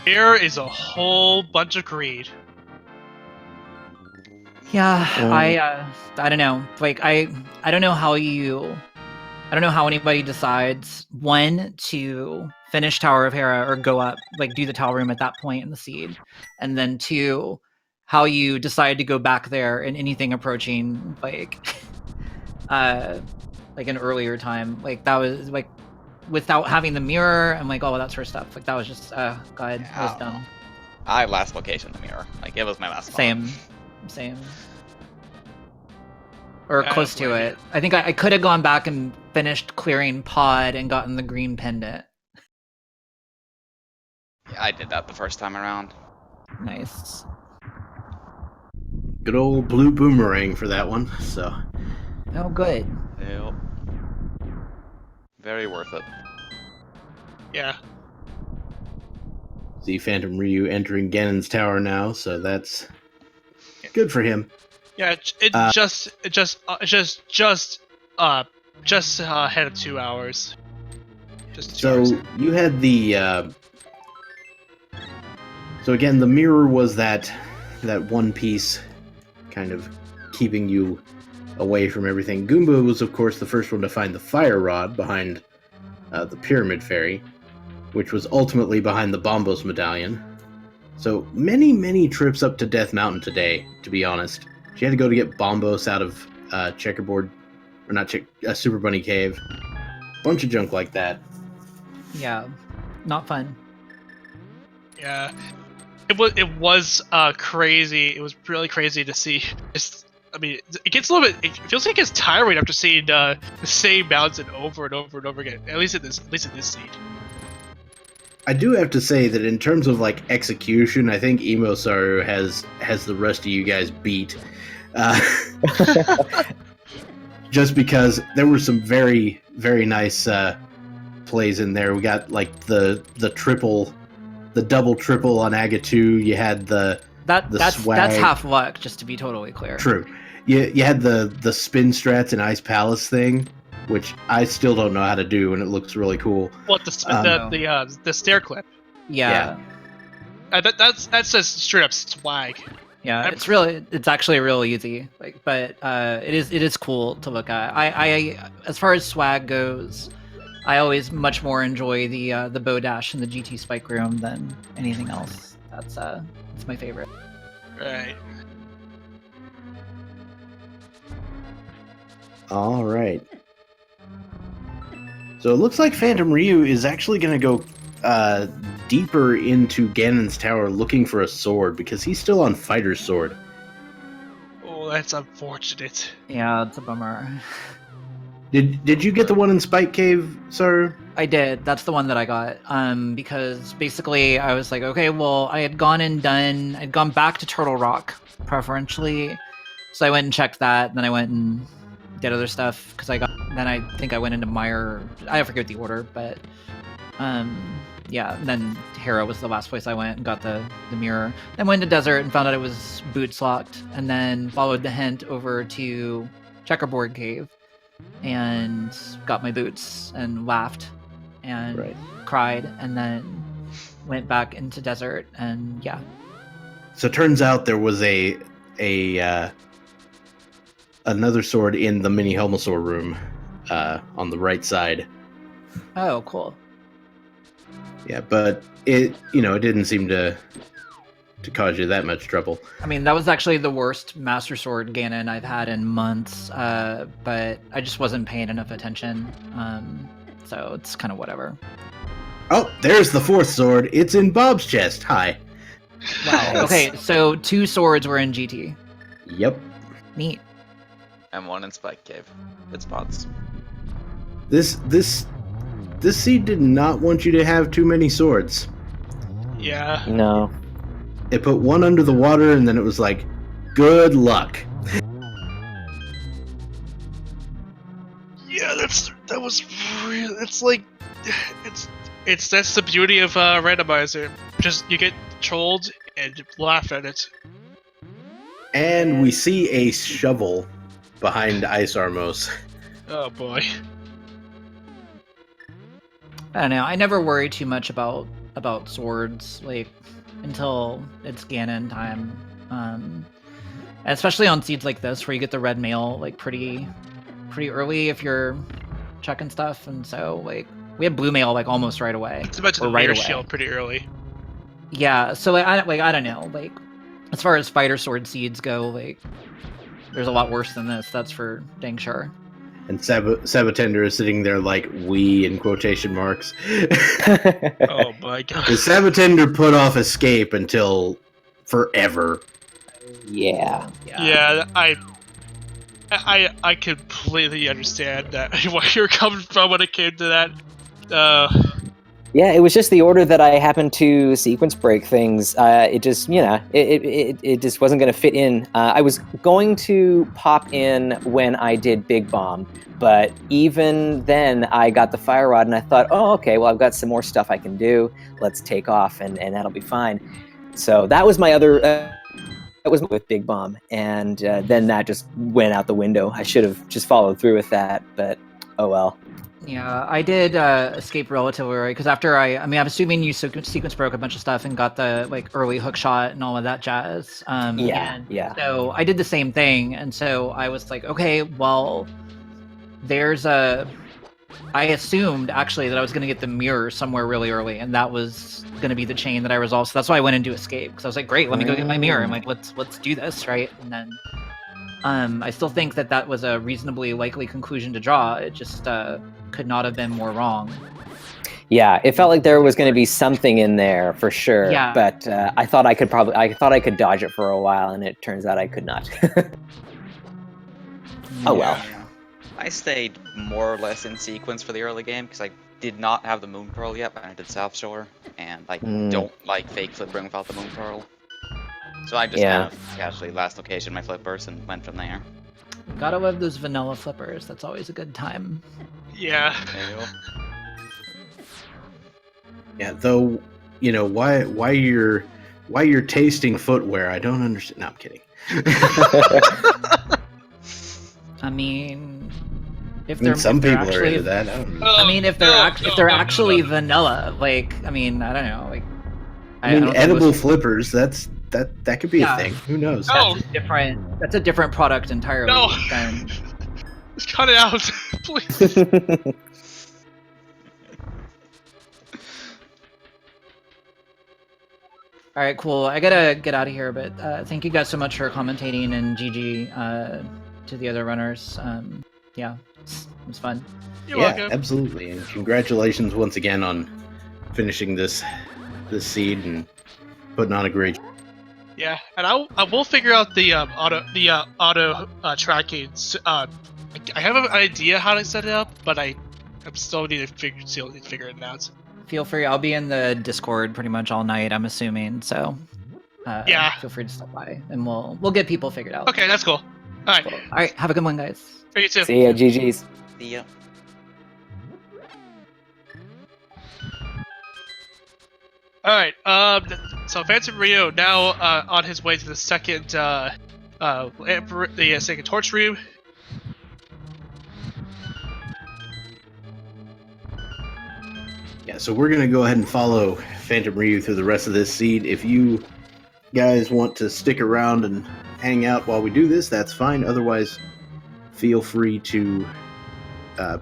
Here is a whole bunch of greed. Yeah, I don't know. Like I don't know how anybody decides when to finish Tower of Hera or go up, like do the Tower Room at that point in the seed, and then 2, how you decide to go back there in anything approaching like an earlier time. Like that was like without having the mirror and like all of that sort of stuff. Like that was just God, that was dumb. I last location the mirror. Like it was my last Same. Or Yeah, close to like it. I think I could have gone back and finished clearing pod and gotten the green pendant. Yeah, I did that the first time around. Nice. Good old blue boomerang for that one. So Oh, good. Yep. Very worth it. Yeah. see Phantom Ryu entering Ganon's tower now, so that's good for him. Yeah, it just ahead of 2 hours. Just 2 hours. So you had the. So again, the mirror was that one piece, kind of keeping you away from everything. Goomba was, of course, the first one to find the fire rod behind the Pyramid Fairy, which was ultimately behind the Bombos medallion. So many trips up to Death Mountain today, to be honest. She had to go to get Bombos out of Checkerboard, or not Super Bunny Cave. Bunch of junk like that. Yeah, not fun. Yeah. It was crazy. It was really crazy to see. I mean, it gets a little bit. It feels like it's tiring after seeing the same mountain over and over and over again. At least in this seed. I do have to say that in terms of like execution, I think Emo Saru has the rest of you guys beat. Just because there were some very nice plays in there. We got like the double triple on Agatu. You had That's swag. half luck, just to be totally clear. True. You had the spin strats and Ice Palace thing, which I still don't know how to do, and it looks really cool. What the stair clip? Yeah. That's just straight up swag. Yeah, it's actually real easy. But it is cool to look at. I as far as swag goes, I always much more enjoy the bow dash and the GT spike room than anything else. That's my favorite. Right. All right. So it looks like Phantom Ryu is actually going to go deeper into Ganon's tower looking for a sword because he's still on Fighter's sword. Oh, that's unfortunate. Yeah, it's a bummer. Did you get the one in Spike Cave, sir? I did. That's the one that I got. Because basically I was like, okay, well, I'd gone back to Turtle Rock, preferentially. So I went and checked that, then I went and did other stuff, because then I think I went into Meyer, I forget the order, but, yeah, then Hera was the last place I went and got the mirror. Then went to Desert and found out it was boots locked, and then followed the hint over to Checkerboard Cave, and got my boots and laughed and cried, and then went back into Desert, and yeah. So it turns out there was another sword in the mini Helmasaur room on the right side. Oh, cool. Yeah, but it didn't seem to cause you that much trouble. I mean, that was actually the worst Master Sword Ganon I've had in months, but I just wasn't paying enough attention, so it's kind of whatever. Oh, there's the fourth sword. It's in Bob's chest. Hi. Wow. Okay, so 2 swords were in GT. Yep. Neat. And one in Spike Cave. Good spots. This seed did not want you to have too many swords. Yeah. No. It put one under the water, and then it was like, good luck. Yeah, that was real. It's like, that's the beauty of randomizer. Just you get trolled and you laugh at it. And we see a shovel behind Ice Armos. Oh boy. I don't know. I never worry too much about swords, like, until it's Ganon time. Especially on seeds like this, where you get the red mail like pretty early if you're checking stuff, and so like we had blue mail like almost right away. It's about to right the away. shield pretty early. Yeah, so I don't know. Like, as far as fighter sword seeds go, like, there's a lot worse than this. That's for dang sure. And Sabatender is sitting there like, we, in quotation marks. Oh my god. The Sabatender put off escape until forever. Yeah. Yeah, I completely understand that where you're coming from when it came to that. Yeah, it was just the order that I happened to sequence break things. It just, it just wasn't going to fit in. I was going to pop in when I did Big Bomb, but even then I got the fire rod and I thought, oh, okay, well, I've got some more stuff I can do. Let's take off and that'll be fine. So that was my other, that was with Big Bomb. And then that just went out the window. I should have just followed through with that, but oh well. Yeah, I did escape relatively early because after I'm assuming you sequence broke a bunch of stuff and got the like early hook shot and all of that jazz. Yeah. So I did the same thing, and so I was like, okay, well, I assumed actually that I was going to get the mirror somewhere really early, and that was going to be the chain that I resolved. So that's why I went into escape because I was like, great, let me go get my mirror. I'm like, let's do this, right? And then I still think that was a reasonably likely conclusion to draw. It just could not have been more wrong. Yeah, it felt like there was going to be something in there for sure. Yeah. But I thought I could dodge it for a while, and it turns out I could not. Oh well. Yeah. I stayed more or less in sequence for the early game because I did not have the Moon Pearl yet when I did South Shore, and I don't like fake flippering without the Moon Pearl. So I just kind of casually last location my flippers and went from there. Gotta love those vanilla flippers. That's always a good time. Yeah. There you go. Yeah, though, why you're tasting footwear, I don't understand. No, I'm kidding. I mean, some people actually, are into that. I don't know. I mean, if they're actually vanilla, like, I mean, I don't know, like. I mean, edible flippers. That could be a thing. Who knows? No. That's a different product entirely. No. Than... Just cut it out, please. All right, cool. I gotta get out of here, but thank you guys so much for commentating, and GG to the other runners. Yeah, it was fun. You're welcome. Absolutely, and congratulations once again on finishing this seed and putting on a great. Yeah, and I will figure out the auto tracking. I have an idea how to set it up, but I'm still need to figure it out. Feel free. I'll be in the Discord pretty much all night, I'm assuming. So yeah, feel free to stop by, and we'll get people figured out. Okay, that's cool. All right. Cool. All right. Have a good one, guys. You too. See ya, GG's. See ya. All right. So Phantom Rio now on his way to the second second torch room. Yeah, so we're gonna go ahead and follow Phantom Ryu through the rest of this seed. If you guys want to stick around and hang out while we do this, that's fine. Otherwise, feel free to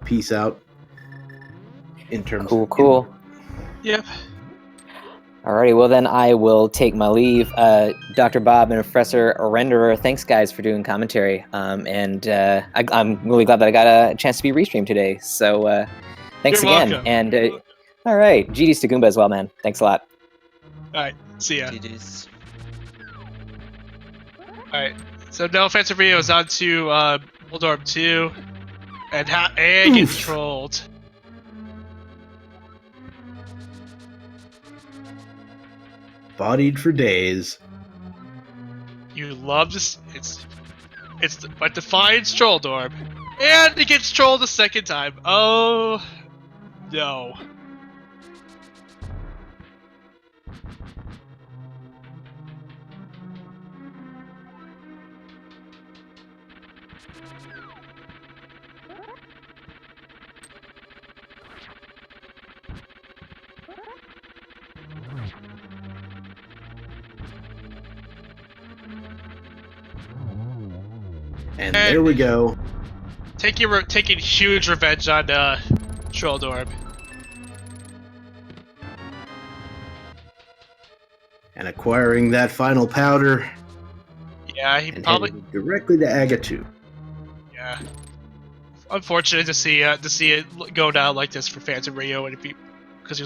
peace out. In terms Cool. Yep. Alrighty, well then I will take my leave. Dr. Bob and Professor Renderer, thanks guys for doing commentary. And I'm really glad that I got a chance to be restreamed today. So thanks You're again. welcome. And all right, GG's to Goomba as well, man. Thanks a lot. All right. See ya. GG's. All right. So now Phantom Rio is on to Waldorf 2, and gets trolled. Bodied for days. You love this. It's but defines Trolldorp, and it gets trolled a second time. Oh no. And there we go. Taking huge revenge on Trolldorp. And acquiring that final powder. Yeah, he And probably. headed directly to Aga 2. Yeah. Unfortunate to see it go down like this for Phantom Rio, and because he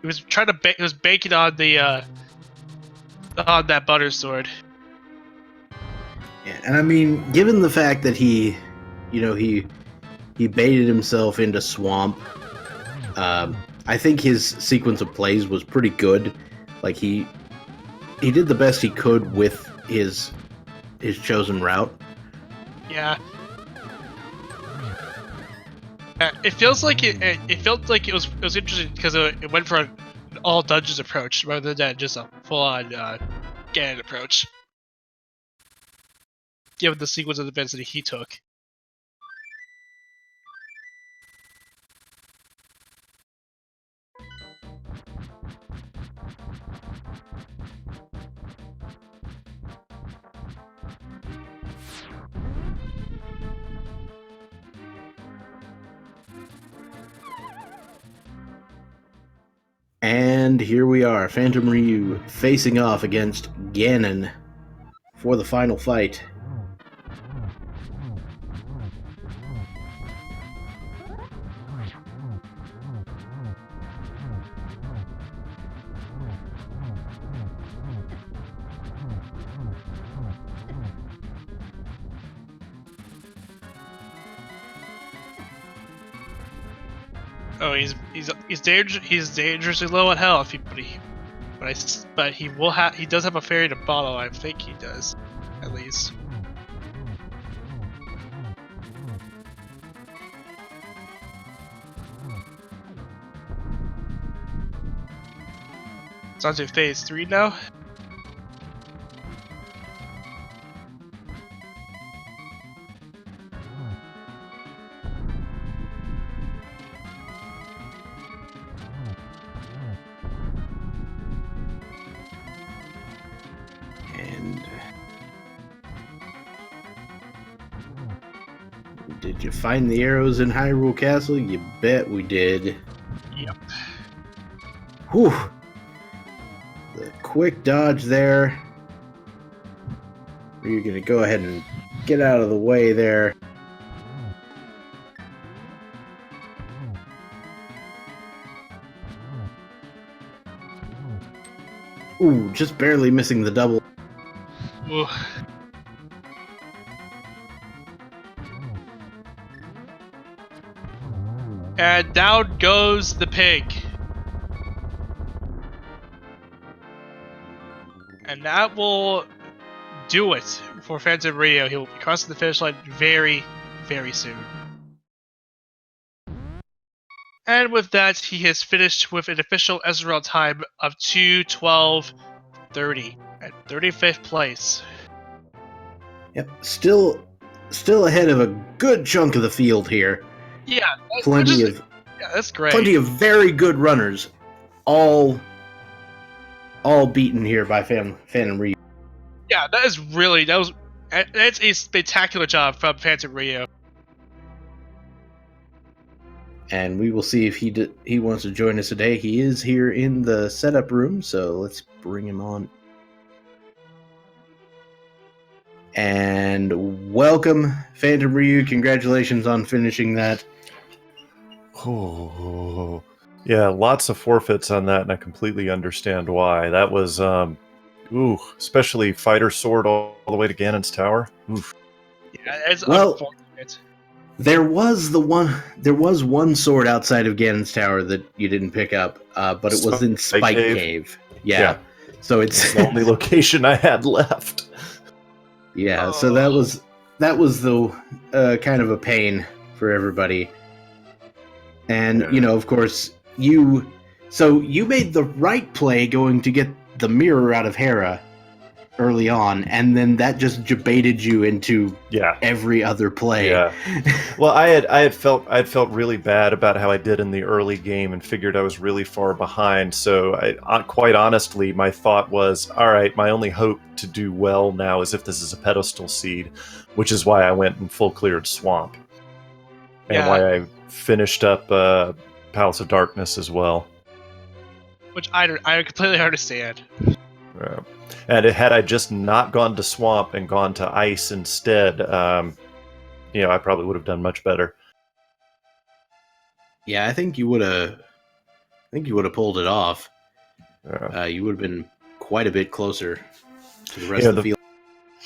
was trying to he was banking on the on that butter sword. Yeah, and I mean, given the fact that he baited himself into swamp, I think his sequence of plays was pretty good. Like he did the best he could with his chosen route. Yeah. It feels like it felt like it was interesting because it went for an all dungeons approach rather than just a full on Ganon approach. Given the sequence of events that he took. And here we are, Phantom Ryu facing off against Ganon for the final fight. Oh, he's dangerously low on health, but he does have a fairy to follow. I think he does, at least. It's on to phase 3 now. Did you find the arrows in Hyrule Castle? You bet we did. Yep. Whew. The quick dodge there. You're gonna go ahead and get out of the way there. Ooh, just barely missing the double. Ooh. And down goes the pig. And that will do it for Phantom Ryu. He'll be crossing the finish line very, very soon. And with that, he has finished with an official SRL time of 2:12:30 at 35th place. Yep, still ahead of a good chunk of the field here. Yeah, that's great. Plenty of very good runners, all beaten here by Phantom Ryu. Yeah, that's a spectacular job from Phantom Ryu. And we will see if he wants to join us today. He is here in the setup room, so let's bring him on. And welcome, Phantom Ryu. Congratulations on finishing that. Oh, yeah, lots of forfeits on that, and I completely understand why. That was, especially Fighter Sword all the way to Ganon's Tower. Oof. Yeah, it's unfortunate. There was one sword outside of Ganon's Tower that you didn't pick up, but it was in Spike Cave. Yeah. So it's the only location I had left. Yeah, so that was the kind of a pain for everybody. And of course, you made the right play going to get the mirror out of Hera early on, and then that just baited you into every other play. Yeah. Well, I had felt really bad about how I did in the early game and figured I was really far behind. So quite honestly, my thought was, all right, my only hope to do well now is if this is a pedestal seed, which is why I went and full cleared Swamp. And why I finished up Palace of Darkness as well. Which I completely understand. And had I just not gone to Swamp and gone to Ice instead, I probably would have done much better. Yeah, I think you would have pulled it off. You would have been quite a bit closer to the rest of the field.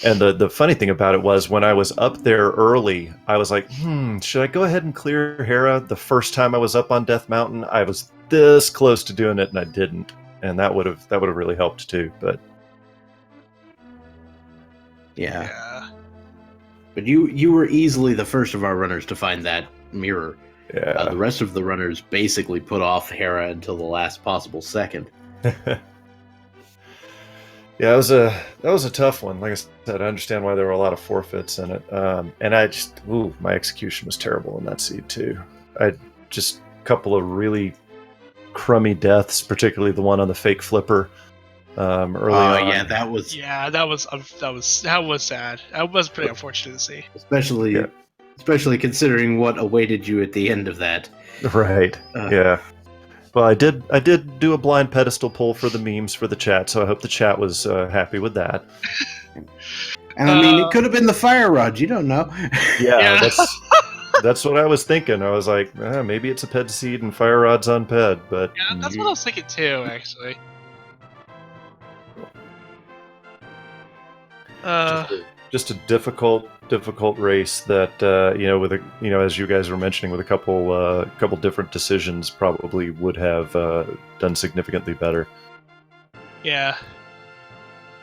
And the funny thing about it was, when I was up there early, I was like, should I go ahead and clear Hera? The first time I was up on Death Mountain, I was this close to doing it and I didn't, and that would have really helped too. But Yeah. But you were easily the first of our runners to find that mirror. yeah, The rest of the runners basically put off Hera until the last possible second. yeah, that was a tough one. Like I said, I understand why there were a lot of forfeits in it, and I just my execution was terrible in that seed too. I just a couple of really crummy deaths, particularly the one on the fake flipper early on. Yeah, that was sad. That was pretty unfortunate to see. especially considering what awaited you at the end of that. Right. Yeah. Well, I did do a blind pedestal pull for the memes for the chat, so I hope the chat was happy with that. And I mean, it could have been the fire rod. You don't know. Yeah. That's what I was thinking. I was like, maybe it's a ped seed and fire rods on ped, but Yeah, that's what I was thinking too, actually. Just a difficult race that with as you guys were mentioning, with a couple different decisions, probably would have done significantly better. Yeah.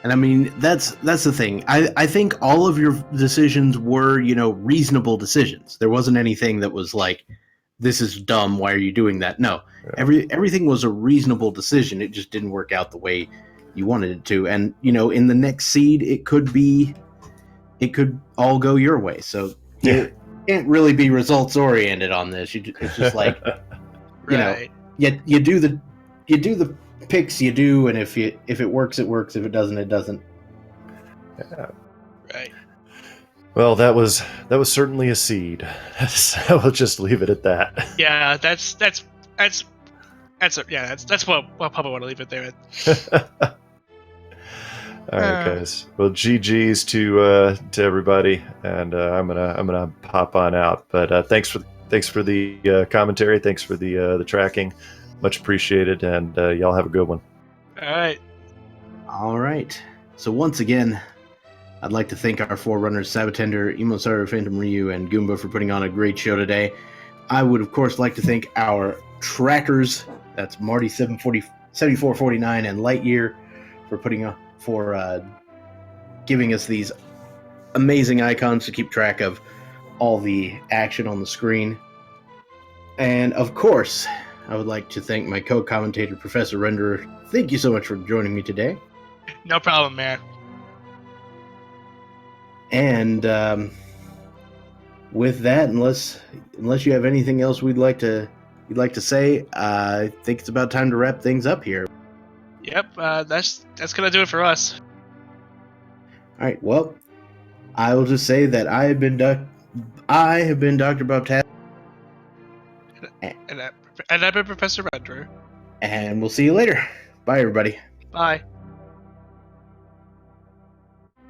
And I mean, that's the thing. I think all of your decisions were, reasonable decisions. There wasn't anything that was like, this is dumb, why are you doing that? No. Yeah. Everything was a reasonable decision. It just didn't work out the way you wanted it to. And, in the next seed, it could all go your way. So you can't really be results oriented on this. It's just like, right. you do the picks you do, and if it works, it works. If it doesn't, it doesn't. Yeah. Right. Well, that was certainly a seed. So we'll just leave it at that. Yeah, that's what I'll probably want to leave it there. All right, guys. Well, GG's to everybody, and I'm gonna hop on out. But thanks for the commentary. Thanks for the tracking. Much appreciated, and y'all have a good one. All right. So once again, I'd like to thank our forerunners, Sabatender, Imosaru, Phantom Ryu, and Goomba for putting on a great show today. I would, of course, like to thank our trackers. That's Marty 7449 and Lightyear for giving us these amazing icons to keep track of all the action on the screen. And of course, I would like to thank my co-commentator, Professor Renderer. Thank you so much for joining me today. No problem, man. And with that, unless you have anything else you'd like to say, I think it's about time to wrap things up here. Yep, that's gonna do it for us. All right. Well, I will just say that I have been Dr. Bobtat, And I've been Professor Renderer. and we'll see you later. Bye, everybody. Bye.